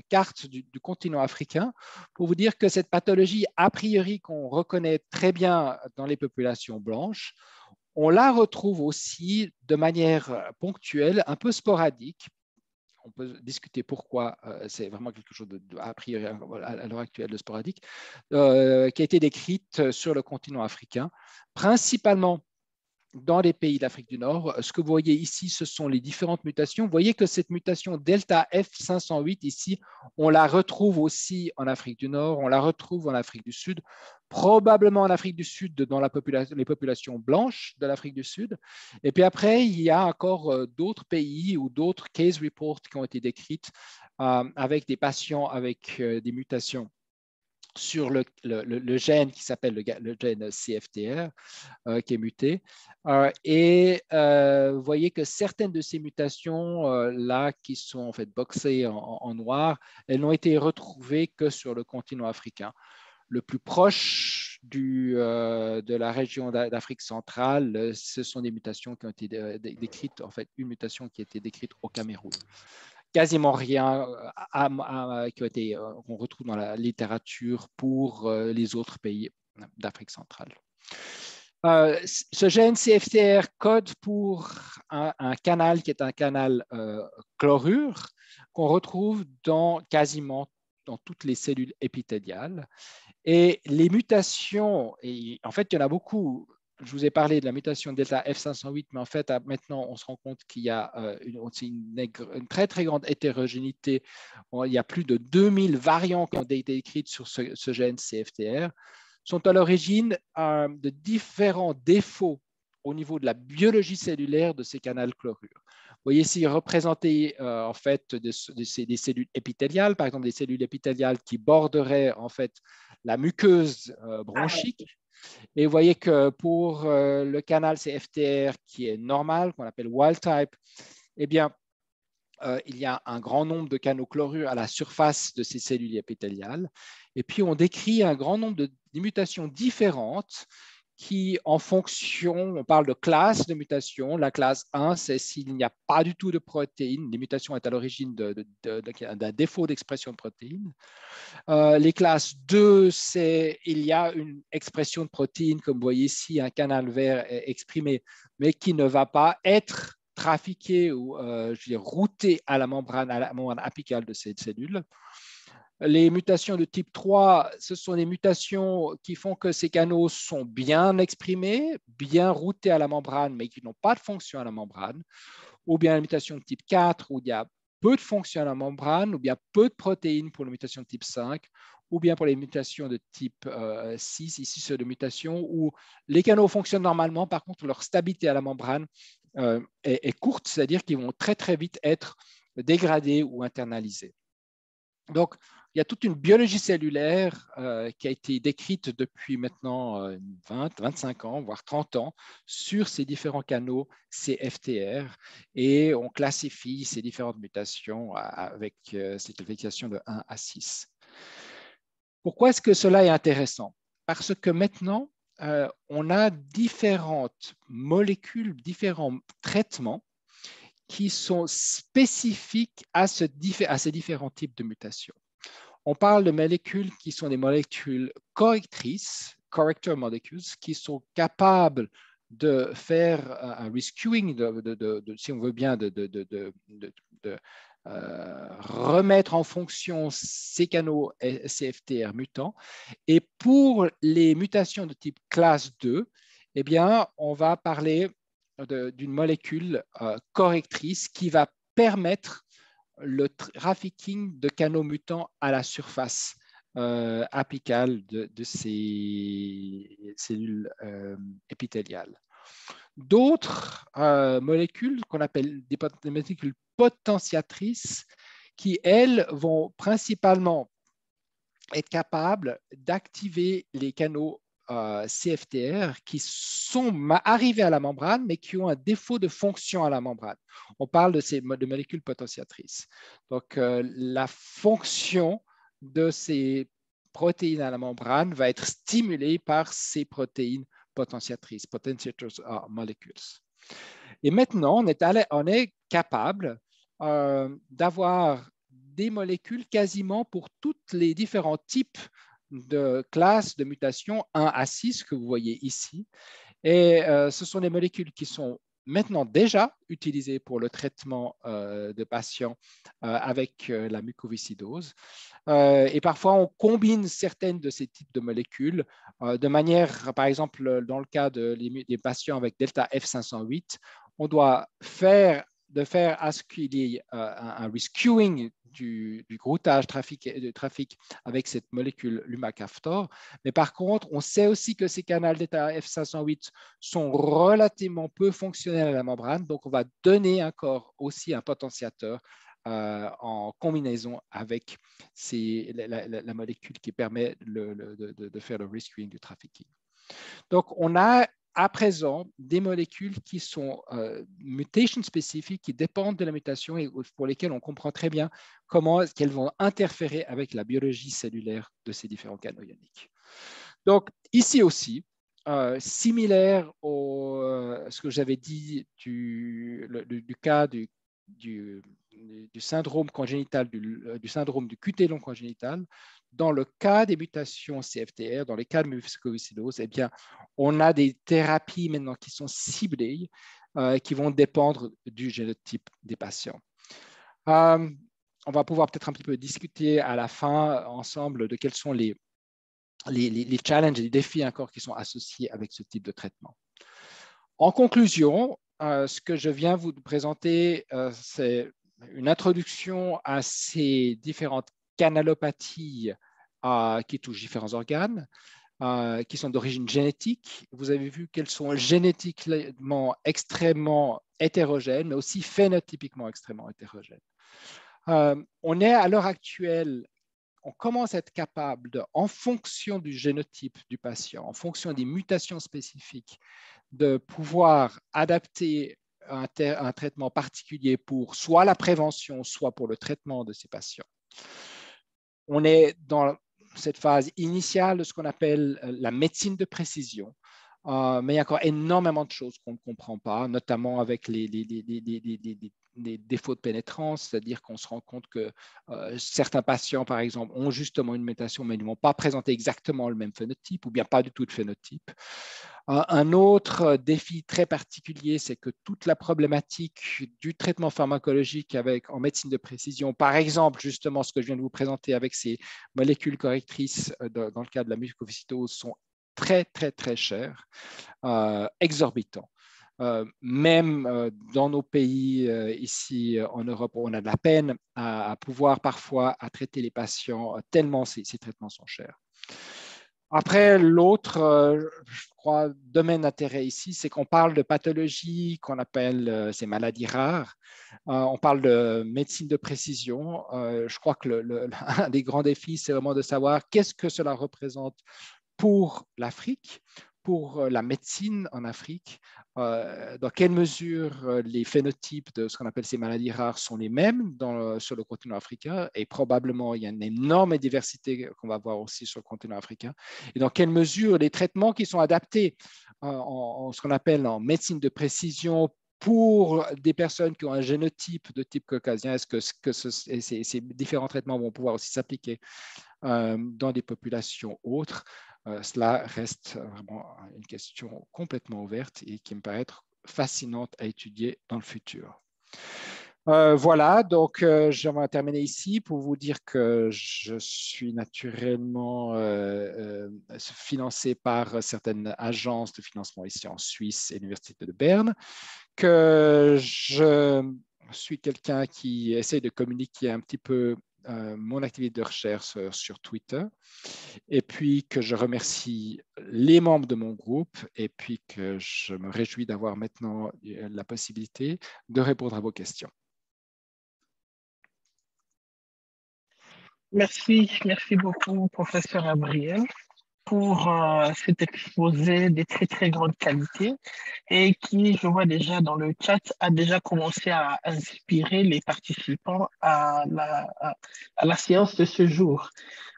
carte du continent africain pour vous dire que cette pathologie, a priori, qu'on reconnaît très bien dans les populations blanches, on la retrouve aussi de manière ponctuelle, un peu sporadique. On peut discuter pourquoi c'est vraiment quelque chose a priori à l'heure actuelle de sporadique, qui a été décrite sur le continent africain, principalement dans les pays d'Afrique du Nord. Ce que vous voyez ici, ce sont les différentes mutations. Vous voyez que cette mutation Delta F508 ici, on la retrouve aussi en Afrique du Nord, on la retrouve en Afrique du Sud, probablement en Afrique du Sud dans les populations blanches de l'Afrique du Sud. Et puis après, il y a encore d'autres pays ou d'autres case reports qui ont été décrites avec des patients avec des mutations sur le gène qui s'appelle le gène CFTR, qui est muté. Vous voyez que certaines de ces mutations là, qui sont en fait boxées en noir, elles n'ont été retrouvées que sur le continent africain. Le plus proche de la région d'Afrique centrale, ce sont des mutations qui ont été décrites, en fait, une mutation qui a été décrite au Cameroun. Quasiment rien qu'on retrouve dans la littérature pour les autres pays d'Afrique centrale. Ce gène CFTR code pour un canal qui est un canal chlorure qu'on retrouve quasiment dans toutes les cellules épithéliales. Et les mutations, et en fait, il y en a beaucoup. Je vous ai parlé de la mutation delta F508, mais en fait, maintenant, on se rend compte qu'il y a une très, très grande hétérogénéité. Il y a plus de 2000 variants qui ont été écrits sur ce gène CFTR, sont à l'origine de différents défauts au niveau de la biologie cellulaire de ces canaux chlorures. Vous voyez ici représenté en fait des cellules épithéliales, par exemple des cellules épithéliales qui borderaient en fait la muqueuse bronchique. Et vous voyez que pour le canal CFTR qui est normal, qu'on appelle wild type, eh bien, il y a un grand nombre de canaux chlorures à la surface de ces cellules épithéliales. Et puis, on décrit un grand nombre de mutations différentes qui, en fonction, on parle de classe de mutation. La classe 1, c'est s'il n'y a pas du tout de protéines. Les mutations est à l'origine d'un défaut d'expression de protéines. Les classes 2, c'est il y a une expression de protéines, comme vous voyez ici, un canal vert est exprimé, mais qui ne va pas être trafiqué ou routé à la membrane apicale de cette cellule. Les mutations de type 3, ce sont des mutations qui font que ces canaux sont bien exprimés, bien routés à la membrane, mais qui n'ont pas de fonction à la membrane. Ou bien la mutation de type 4, où il y a peu de fonction à la membrane, ou bien peu de protéines pour la mutation de type 5, ou bien pour les mutations de type 6, ici c'est des mutations où les canaux fonctionnent normalement, par contre leur stabilité à la membrane est courte, c'est-à-dire qu'ils vont très très vite être dégradés ou internalisés. Donc, il y a toute une biologie cellulaire qui a été décrite depuis maintenant 20, 25 ans, voire 30 ans, sur ces différents canaux CFTR, et on classifie ces différentes mutations avec cette classification de 1 à 6. Pourquoi est-ce que cela est intéressant? Parce que maintenant, on a différentes molécules, différents traitements qui sont spécifiques à ces différents types de mutations. On parle de molécules qui sont des molécules correctrices, corrector molecules, qui sont capables de faire un rescuing, si on veut bien, remettre en fonction ces canaux CFTR mutants. Et pour les mutations de type classe 2, eh bien, on va parler d'une molécule correctrice qui va permettre le trafficking de canaux mutants à la surface apicale de ces cellules épithéliales. D'autres molécules qu'on appelle des molécules potentiatrices qui, elles, vont principalement être capables d'activer les canaux CFTR qui sont arrivés à la membrane, mais qui ont un défaut de fonction à la membrane. On parle de molécules potentiatrices. Donc, la fonction de ces protéines à la membrane va être stimulée par ces protéines potentiatrices, potentiator molecules. Et maintenant, on est capable d'avoir des molécules quasiment pour tous les différents types de classes de mutations 1 à 6 que vous voyez ici. Et ce sont des molécules qui sont maintenant déjà utilisées pour le traitement de patients avec la mucoviscidose. Et parfois, on combine certaines de ces types de molécules de manière, par exemple, dans le cas des patients avec delta F508, on doit faire à ce qu'il y ait un rescuing du groutage trafic avec cette molécule lumacaftor. Mais par contre, on sait aussi que ces canaux delta F508 sont relativement peu fonctionnels à la membrane, donc on va donner encore aussi un potentiateur en combinaison avec la molécule qui permet de faire le rescuing du trafficking. Donc, on a à présent des molécules qui sont mutation spécifiques, qui dépendent de la mutation et pour lesquelles on comprend très bien comment elles vont interférer avec la biologie cellulaire de ces différents canaux ioniques. Donc, ici aussi, similaire à ce que j'avais dit du cas du syndrome congénital, du syndrome du QT long congénital, dans le cas des mutations CFTR, dans les cas de mucoviscidose, eh bien, on a des thérapies maintenant qui sont ciblées, qui vont dépendre du génotype des patients. On va pouvoir peut-être un petit peu discuter à la fin ensemble de quels sont les challenges et les défis encore qui sont associés avec ce type de traitement. En conclusion, ce que je viens vous présenter, c'est une introduction à ces différentes canalopathies qui touchent différents organes, qui sont d'origine génétique. Vous avez vu qu'elles sont génétiquement extrêmement hétérogènes, mais aussi phénotypiquement extrêmement hétérogènes. On est à l'heure actuelle, on commence à être capable, en fonction du génotype du patient, en fonction des mutations spécifiques, de pouvoir adapter un traitement particulier pour soit la prévention, soit pour le traitement de ces patients. On est dans cette phase initiale de ce qu'on appelle la médecine de précision, mais il y a encore énormément de choses qu'on ne comprend pas, notamment avec les défauts de pénétrance, c'est-à-dire qu'on se rend compte que certains patients, par exemple, ont justement une mutation, mais ils ne vont pas présenter exactement le même phénotype ou bien pas du tout de phénotype. Un autre défi très particulier, c'est que toute la problématique du traitement pharmacologique en médecine de précision, par exemple, justement, ce que je viens de vous présenter avec ces molécules correctrices dans le cas de la mucoviscidose, sont très, très, très chers, exorbitants. Même dans nos pays ici en Europe, on a de la peine à pouvoir parfois traiter les patients tellement ces traitements sont chers. Après, l'autre, je crois, domaine d'intérêt ici, c'est qu'on parle de pathologies qu'on appelle ces maladies rares. On parle de médecine de précision. Je crois que un des grands défis, c'est vraiment de savoir qu'est-ce que cela représente pour l'Afrique, pour la médecine en Afrique, dans quelle mesure les phénotypes de ce qu'on appelle ces maladies rares sont les mêmes sur le continent africain, et probablement il y a une énorme diversité qu'on va voir aussi sur le continent africain, et dans quelle mesure les traitements qui sont adaptés en ce qu'on appelle en médecine de précision pour des personnes qui ont un génotype de type caucasien, est-ce que ces différents traitements vont pouvoir aussi s'appliquer dans des populations autres? Cela reste vraiment une question complètement ouverte et qui me paraît être fascinante à étudier dans le futur. Voilà, donc je vais terminer ici pour vous dire que je suis naturellement financé par certaines agences de financement ici en Suisse et l'Université de Berne, que je suis quelqu'un qui essaie de communiquer un petit peu mon activité de recherche sur Twitter, et puis que je remercie les membres de mon groupe, et puis que je me réjouis d'avoir maintenant la possibilité de répondre à vos questions. Merci beaucoup, professeur Gabriel, pour cet exposé de très, très grande qualité et qui, je vois déjà dans le chat, a déjà commencé à inspirer les participants à la séance de ce jour.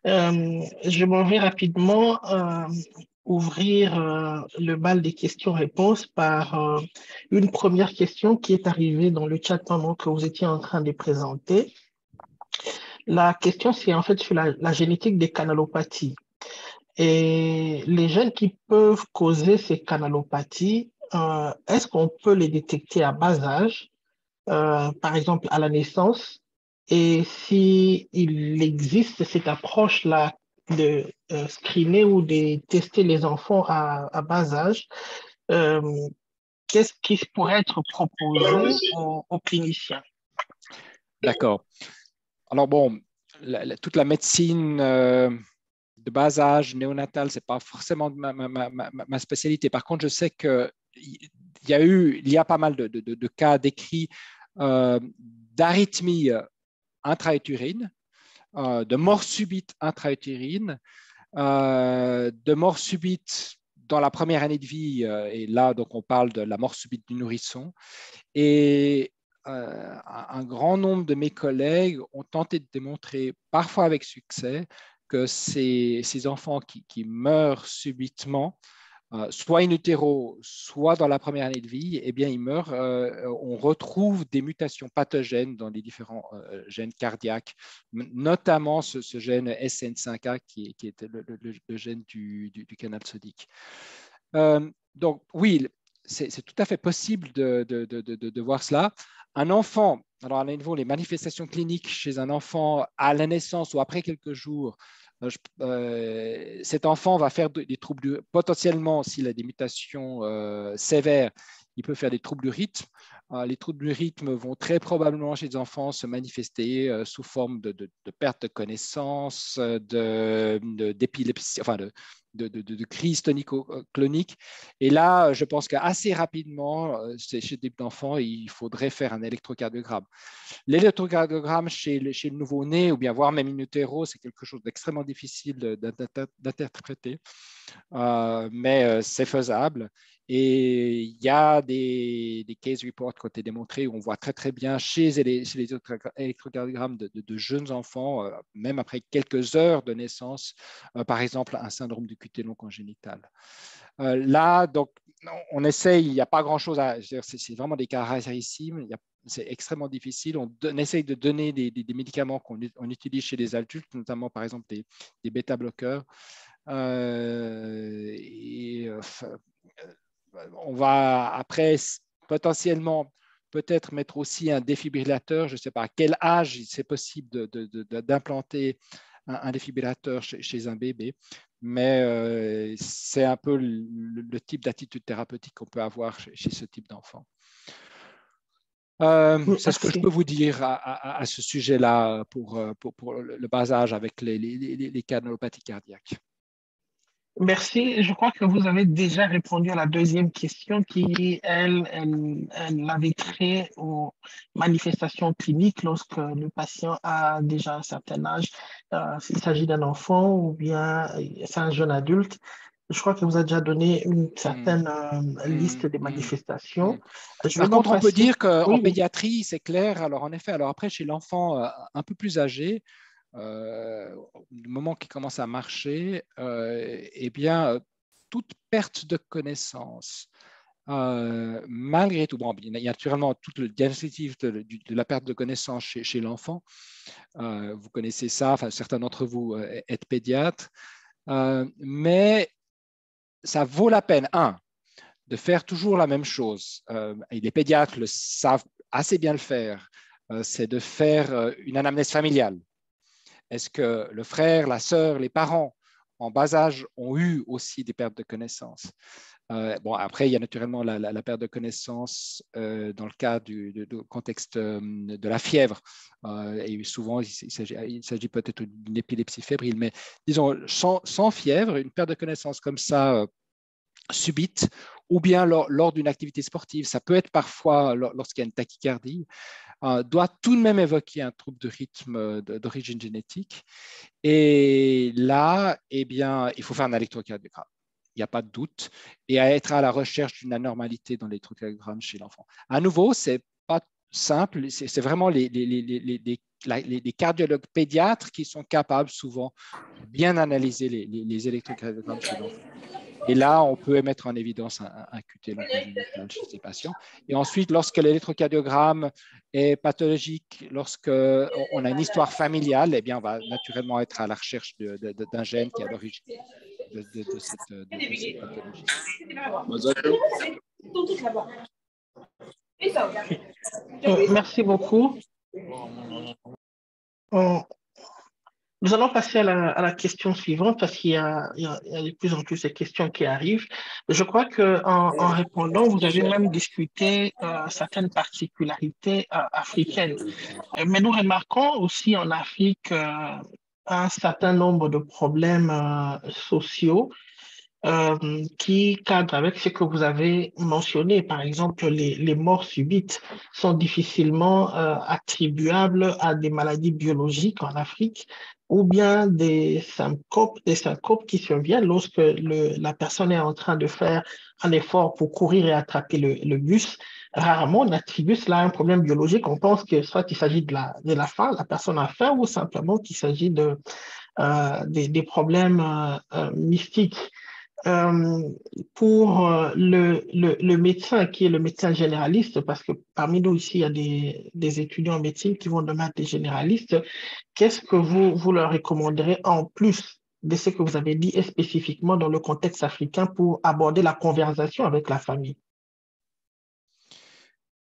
Je m'en vais rapidement ouvrir le bal des questions-réponses par une première question qui est arrivée dans le chat pendant que vous étiez en train de présenter. La question, c'est en fait sur la génétique des canalopathies. Et les gènes qui peuvent causer ces canalopathies, est-ce qu'on peut les détecter à bas âge, par exemple à la naissance? Et si il existe cette approche-là de screener ou de tester les enfants à bas âge, qu'est-ce qui pourrait être proposé aux cliniciens? D'accord. Alors bon, toute la médecine de bas âge, néonatale, ce n'est pas forcément ma spécialité. Par contre, je sais qu'il y a pas mal de cas décrits d'arythmie intra-utérine, de mort subite intra-utérine, de mort subite dans la première année de vie, et là, donc, on parle de la mort subite du nourrisson. Et un grand nombre de mes collègues ont tenté de démontrer, parfois avec succès, que ces enfants qui meurent subitement, soit in utero, soit dans la première année de vie, eh bien, ils meurent. On retrouve des mutations pathogènes dans les différents gènes cardiaques, notamment ce gène SN5A qui était le gène du canal sodique. Donc, oui, c'est tout à fait possible de voir cela. Un enfant, alors à nouveau, les manifestations cliniques chez un enfant à la naissance ou après quelques jours, cet enfant va faire des troubles, potentiellement, s'il a des mutations sévères, il peut faire des troubles du rythme. Les troubles du rythme vont très probablement chez les enfants se manifester sous forme de perte de connaissance, d'épilepsie, enfin de crise tonico-clonique. Et là, je pense qu'assez rapidement, chez ce type d'enfant, il faudrait faire un électrocardiogramme. L'électrocardiogramme chez le nouveau-né, ou bien voire même in utero, c'est quelque chose d'extrêmement difficile d'interpréter, mais c'est faisable. Et il y a des case reports qui ont été démontrés où on voit très, très bien chez les électrocardiogrammes de jeunes enfants, même après quelques heures de naissance, par exemple, un syndrome du QT non congénital. Là, donc, on essaye, il n'y a pas grand-chose à dire, c'est vraiment des cas rarissimes, c'est extrêmement difficile. On essaye de donner des médicaments qu'on utilise chez les adultes, notamment, par exemple, des bêta-bloqueurs. On va après potentiellement peut-être mettre aussi un défibrillateur. Je ne sais pas à quel âge c'est possible d'implanter un défibrillateur chez un bébé, mais c'est un peu le type d'attitude thérapeutique qu'on peut avoir chez ce type d'enfant. C'est ce que je peux vous dire à ce sujet-là pour le bas âge avec les canalopathies cardiaques. Merci. Je crois que vous avez déjà répondu à la deuxième question qui, elle avait trait aux manifestations cliniques lorsque le patient a déjà un certain âge, s'il s'agit d'un enfant ou bien c'est un jeune adulte. Je crois que vous avez déjà donné une certaine liste des manifestations. Par contre, on peut dire qu'en oui. pédiatrie, c'est clair. Alors, en effet, alors après, chez l'enfant un peu plus âgé, du moment qu'il commence à marcher, eh bien, toute perte de connaissance malgré tout, bon, il y a naturellement tout le diagnostic de la perte de connaissance chez l'enfant. Vous connaissez ça, enfin, certains d'entre vous êtes pédiatres, mais ça vaut la peine, de faire toujours la même chose. Et les pédiatres le savent assez bien le faire, c'est de faire une anamnèse familiale. Est-ce que le frère, la sœur, les parents en bas âge ont eu aussi des pertes de connaissance? Bon, après, il y a naturellement la perte de connaissance dans le cas du contexte de la fièvre. Et souvent, il s'agit peut-être d'une épilepsie fébrile, mais disons, sans fièvre, une perte de connaissance comme ça, subite, ou bien lors d'une activité sportive, ça peut être parfois lorsqu'il y a une tachycardie, doit tout de même évoquer un trouble de rythme d'origine génétique. Et là, eh bien, il faut faire un électrocardiogramme. Il n'y a pas de doute, et à être à la recherche d'une anormalité dans l'électrocardiogramme chez l'enfant. À nouveau, ce n'est pas simple, c'est vraiment les cardiologues pédiatres qui sont capables souvent de bien analyser les électrocardiogrammes chez l'enfant. Et là, on peut mettre en évidence un QT long-congénital chez ces patients. Et ensuite, lorsque l'électrocardiogramme est pathologique, lorsqu'on a une histoire familiale, eh bien, on va naturellement être à la recherche d'un gène qui est à l'origine de cette pathologie. Merci beaucoup. Nous allons passer à la question suivante parce qu'il y a de plus en plus de questions qui arrivent. Je crois qu'en répondant, vous avez même discuté certaines particularités africaines. Mais nous remarquons aussi en Afrique un certain nombre de problèmes sociaux qui cadrent avec ce que vous avez mentionné. Par exemple, les morts subites sont difficilement attribuables à des maladies biologiques en Afrique ou bien des syncopes qui surviennent lorsque la personne est en train de faire un effort pour courir et attraper le bus. Rarement, on attribue cela à un problème biologique. On pense que soit il s'agit de la faim, la personne a faim, ou simplement qu'il s'agit des problèmes mystiques. Pour le médecin qui est le médecin généraliste, parce que parmi nous ici, il y a des étudiants en médecine qui vont devenir des généralistes, qu'est-ce que vous leur recommanderez en plus de ce que vous avez dit et spécifiquement dans le contexte africain pour aborder la conversation avec la famille?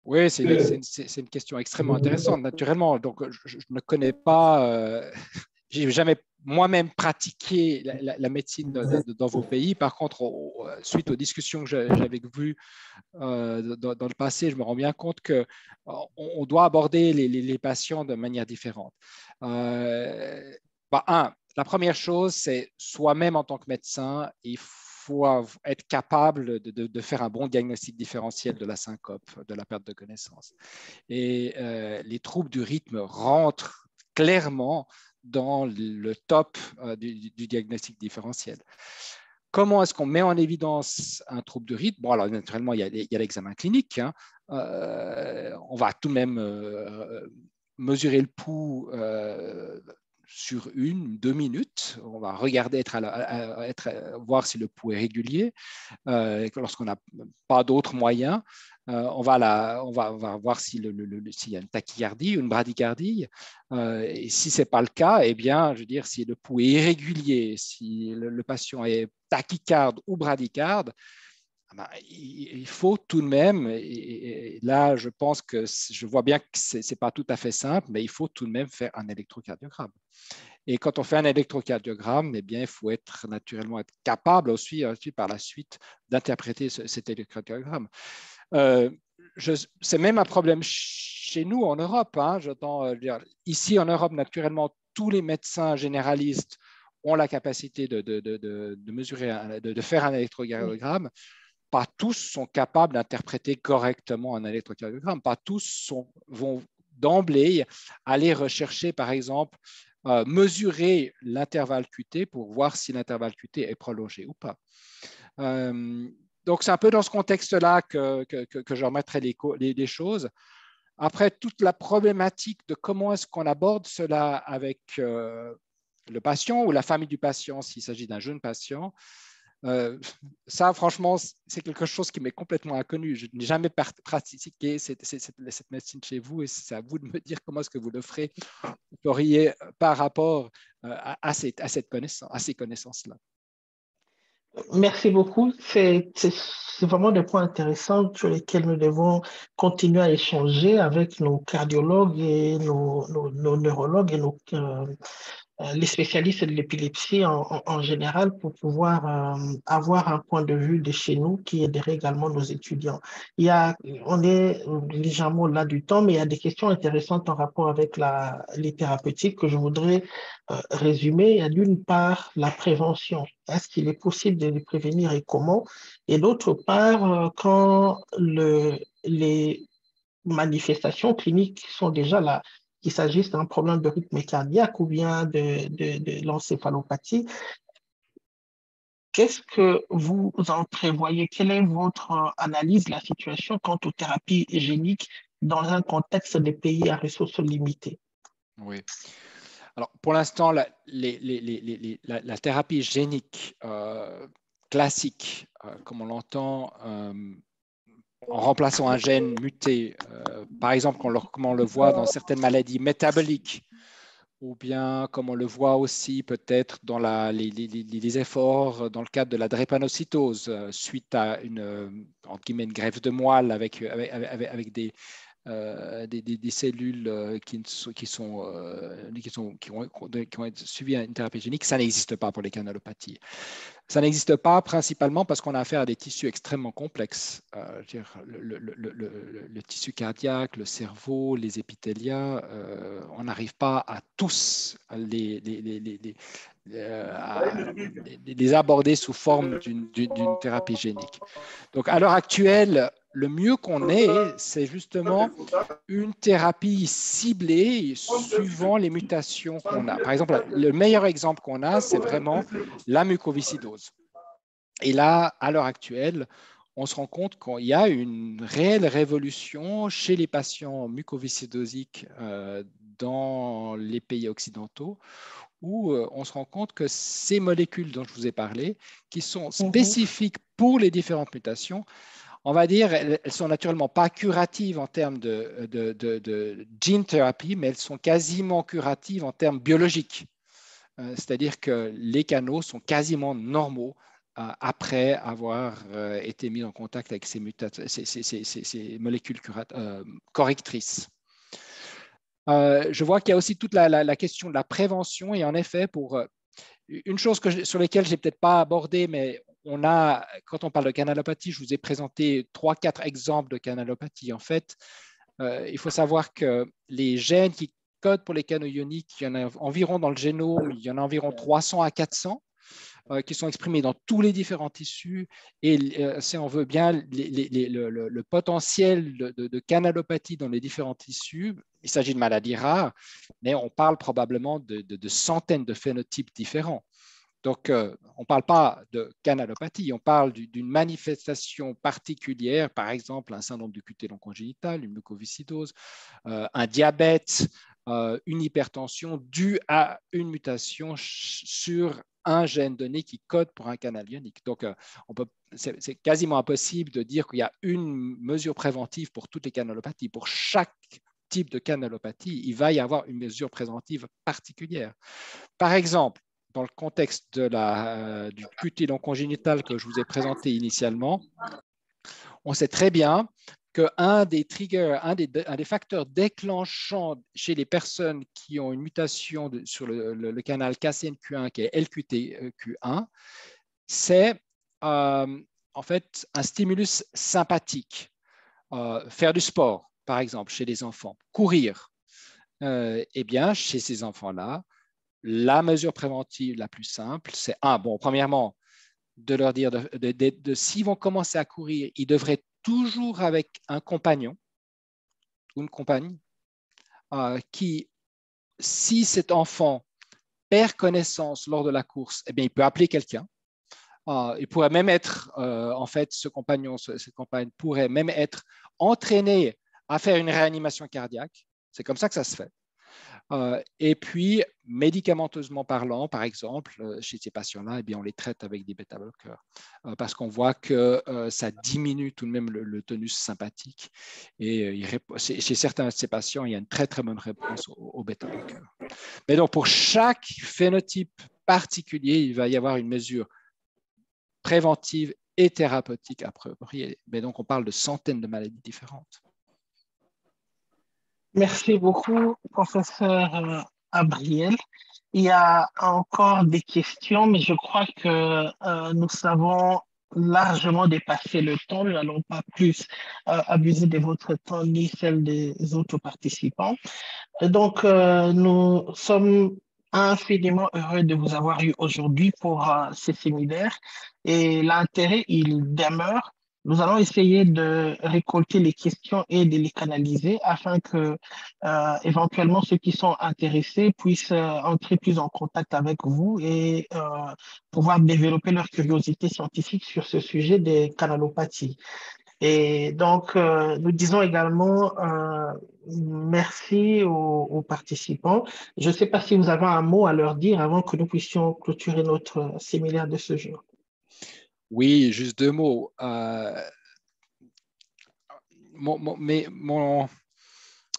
Oui, c'est une question extrêmement intéressante, naturellement. Donc, je ne connais pas, j'ai jamais moi-même pratiqué la médecine dans vos pays. Par contre, suite aux discussions que j'ai avec vous dans le passé, je me rends bien compte qu'on doit aborder les patients de manière différente. La première chose, c'est soi-même en tant que médecin, il faut être capable de faire un bon diagnostic différentiel de la syncope, de la perte de connaissance. Et les troubles du rythme rentrent clairement dans le top du diagnostic différentiel. Comment est-ce qu'on met en évidence un trouble de rythme? Bon, alors naturellement, il y a l'examen clinique. Hein. On va tout de même mesurer le pouls sur 1-2 minutes. On va regarder, voir si le pouls est régulier. Lorsqu'on n'a pas d'autres moyens, on va voir s'il y a une tachycardie ou une bradycardie. Et si ce n'est pas le cas, eh bien, je veux dire, si le pouls est irrégulier, si le patient est tachycarde ou bradycarde, il faut tout de même, et là je pense que je vois bien que ce n'est pas tout à fait simple, mais il faut tout de même faire un électrocardiogramme. Et quand on fait un électrocardiogramme, eh bien, il faut naturellement être capable aussi par la suite d'interpréter cet électrocardiogramme. C'est même un problème chez nous en Europe. Hein, ici en Europe, naturellement, tous les médecins généralistes ont la capacité de mesurer, de faire un électrocardiogramme. Pas tous sont capables d'interpréter correctement un électrocardiogramme. Pas tous vont d'emblée aller rechercher, par exemple, mesurer l'intervalle QT pour voir si l'intervalle QT est prolongé ou pas. Donc, c'est un peu dans ce contexte-là que je remettrai les choses. Après, toute la problématique de comment est-ce qu'on aborde cela avec le patient ou la famille du patient, s'il s'agit d'un jeune patient, Ça, franchement, c'est quelque chose qui m'est complètement inconnu. Je n'ai jamais pratiqué cette médecine chez vous et c'est à vous de me dire comment est-ce que vous le feriez par rapport à ces connaissances-là. Merci beaucoup. C'est vraiment des points intéressants sur lesquels nous devons continuer à échanger avec nos cardiologues et nos neurologues et les spécialistes de l'épilepsie en général pour pouvoir avoir un point de vue de chez nous qui aiderait également nos étudiants. On est légèrement là du temps, mais il y a des questions intéressantes en rapport avec les thérapeutiques que je voudrais résumer. Il y a d'une part la prévention. Est-ce qu'il est possible de les prévenir et comment? Et d'autre part, quand les manifestations cliniques sont déjà là, qu'il s'agisse d'un problème de rythme cardiaque ou bien de l'encéphalopathie, qu'est-ce que vous en prévoyez? Quelle est votre analyse de la situation quant aux thérapies géniques dans un contexte des pays à ressources limitées? Oui. Alors, pour l'instant, la thérapie génique classique, comme on l'entend, en remplaçant un gène muté, par exemple, comme on le voit dans certaines maladies métaboliques, ou bien comme on le voit aussi peut-être dans les efforts dans le cadre de la drépanocytose, suite à entre guillemets, une greffe de moelle avec des cellules qui ont été suivies à une thérapie génique, ça n'existe pas pour les canalopathies. Ça n'existe pas principalement parce qu'on a affaire à des tissus extrêmement complexes. Le tissu cardiaque, le cerveau, les épithélias, on n'arrive pas à tous les aborder sous forme d'une thérapie génique. Donc, à l'heure actuelle, le mieux qu'on ait, c'est justement une thérapie ciblée suivant les mutations qu'on a. Par exemple, le meilleur exemple qu'on a, c'est vraiment la mucoviscidose. Et là, à l'heure actuelle, on se rend compte qu'il y a une réelle révolution chez les patients mucoviscidosiques dans les pays occidentaux, où on se rend compte que ces molécules dont je vous ai parlé, qui sont spécifiques pour les différentes mutations, on va dire, elles ne sont naturellement pas curatives en termes de gene therapy, mais elles sont quasiment curatives en termes biologiques. C'est-à-dire que les canaux sont quasiment normaux après avoir été mis en contact avec ces molécules correctrices. Je vois qu'il y a aussi toute la question de la prévention et en effet, une chose sur laquelle je n'ai peut-être pas abordé, mais quand on parle de canalopathie, je vous ai présenté 3-4 exemples de canalopathie. En fait, il faut savoir que les gènes qui codent pour les canaux ioniques, il y en a environ dans le génome, il y en a environ 300 à 400 qui sont exprimés dans tous les différents tissus. Et si on veut bien, le potentiel de canalopathie dans les différents tissus, il s'agit de maladies rares, mais on parle probablement de centaines de phénotypes différents. Donc, on ne parle pas de canalopathie, on parle d'une manifestation particulière, par exemple un syndrome du QT non congénital, une mucoviscidose, un diabète, une hypertension due à une mutation sur un gène donné qui code pour un canal ionique. Donc, c'est quasiment impossible de dire qu'il y a une mesure préventive pour toutes les canalopathies. Pour chaque type de canalopathie, il va y avoir une mesure préventive particulière. Par exemple, dans le contexte du QT non congénital que je vous ai présenté initialement, on sait très bien qu'un des triggers, un des facteurs déclenchants chez les personnes qui ont une mutation sur le canal KCNQ1 qui est LQTQ1, c'est en fait un stimulus sympathique. Faire du sport, par exemple, chez les enfants, courir. Eh bien, chez ces enfants-là, la mesure préventive la plus simple, c'est premièrement, de leur dire s'ils vont commencer à courir, ils devraient toujours avec un compagnon ou une compagne qui, si cet enfant perd connaissance lors de la course, eh bien, il peut appeler quelqu'un. Il pourrait même être, en fait, ce compagnon, cette compagne pourrait même être entraîné à faire une réanimation cardiaque. C'est comme ça que ça se fait. Et puis, médicamenteusement parlant, par exemple, chez ces patients-là, eh bien, on les traite avec des bêta-bloqueurs parce qu'on voit que ça diminue tout de même le tonus sympathique. Et chez certains de ces patients, il y a une très, très bonne réponse aux bêta-bloqueurs. Mais donc, pour chaque phénotype particulier, il va y avoir une mesure préventive et thérapeutique appropriée. Mais donc, on parle de centaines de maladies différentes. Merci beaucoup, professeur Abriel. Il y a encore des questions, mais je crois que nous avons largement dépassé le temps. Nous n'allons pas plus abuser de votre temps ni celle des autres participants. Donc, nous sommes infiniment heureux de vous avoir eu aujourd'hui pour ce séminaire et l'intérêt, il demeure. Nous allons essayer de récolter les questions et de les canaliser afin que éventuellement ceux qui sont intéressés puissent entrer plus en contact avec vous et pouvoir développer leur curiosité scientifique sur ce sujet des canalopathies. Et donc, nous disons également merci aux participants. Je ne sais pas si vous avez un mot à leur dire avant que nous puissions clôturer notre séminaire de ce jour. Oui, juste deux mots.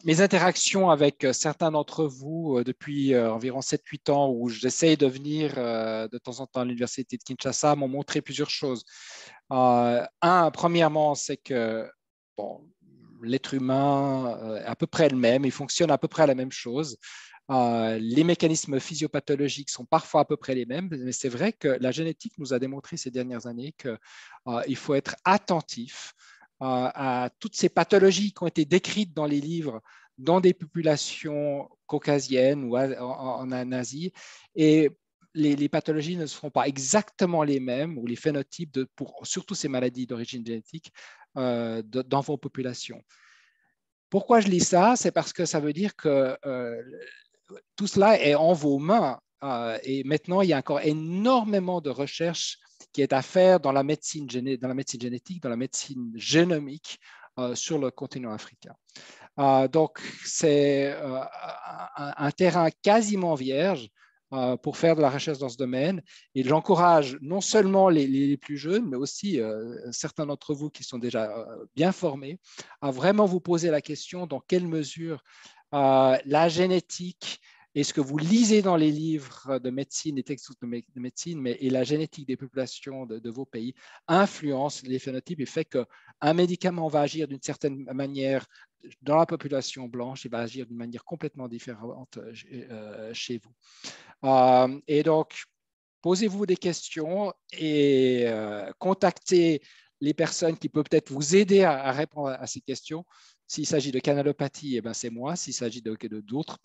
Mes interactions avec certains d'entre vous depuis environ 7-8 ans, où j'essaye de venir de temps en temps à l'Université de Kinshasa, m'ont montré plusieurs choses. Premièrement, c'est que l'être humain est à peu près le même, il fonctionne à peu près la même chose. Les mécanismes physiopathologiques sont parfois à peu près les mêmes, mais c'est vrai que la génétique nous a démontré ces dernières années qu'il faut être attentif à toutes ces pathologies qui ont été décrites dans les livres dans des populations caucasiennes ou en Asie. Et les pathologies ne seront pas exactement les mêmes, ou les phénotypes, pour surtout ces maladies d'origine génétique, dans vos populations. Pourquoi je lis ça? C'est parce que ça veut dire que tout cela est en vos mains. Et maintenant, il y a encore énormément de recherches qui est à faire dans la médecine génétique, dans la médecine génomique sur le continent africain. Donc, c'est un terrain quasiment vierge pour faire de la recherche dans ce domaine. Et j'encourage non seulement les plus jeunes, mais aussi certains d'entre vous qui sont déjà bien formés, à vraiment vous poser la question dans quelle mesure la génétique et ce que vous lisez dans les livres de médecine, les textes de médecine, et la génétique des populations de vos pays influence les phénotypes et fait qu'un médicament va agir d'une certaine manière dans la population blanche et va agir d'une manière complètement différente chez vous. Et donc, posez-vous des questions et contactez les personnes qui peuvent peut-être vous aider à répondre à ces questions. S'il s'agit de canalopathie, eh ben c'est moi. S'il s'agit d'autres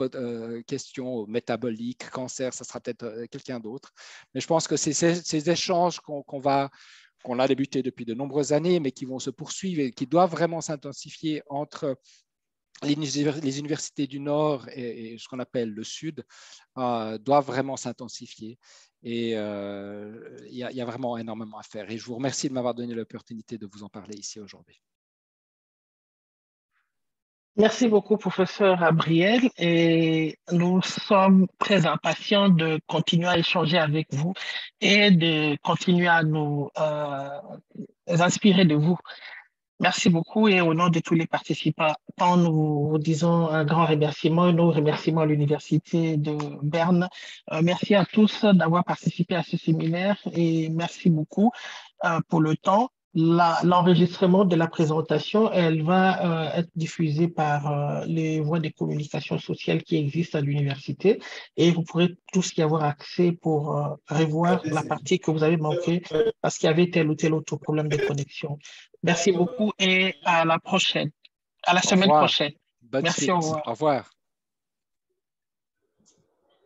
questions métaboliques, cancer, ça sera peut-être quelqu'un d'autre. Mais je pense que c'est ces échanges qu'on a débuté depuis de nombreuses années, mais qui vont se poursuivre et qui doivent vraiment s'intensifier entre les universités du Nord et ce qu'on appelle le Sud, doivent vraiment s'intensifier. Et il y a vraiment énormément à faire. Et je vous remercie de m'avoir donné l'opportunité de vous en parler ici aujourd'hui. Merci beaucoup, professeur Abriel, et nous sommes très impatients de continuer à échanger avec vous et de continuer à nous inspirer de vous. Merci beaucoup et au nom de tous les participants, nous vous disons un grand remerciement, nos remerciements à l'Université de Berne. Merci à tous d'avoir participé à ce séminaire et merci beaucoup pour le temps. L'enregistrement de la présentation, elle va être diffusée par les voies de communication sociale qui existent à l'université et vous pourrez tous y avoir accès pour revoir la partie que vous avez manquée parce qu'il y avait tel ou tel autre problème de connexion. Merci beaucoup et à la prochaine, à la semaine prochaine. Bonne Merci, suite. au revoir. Au revoir.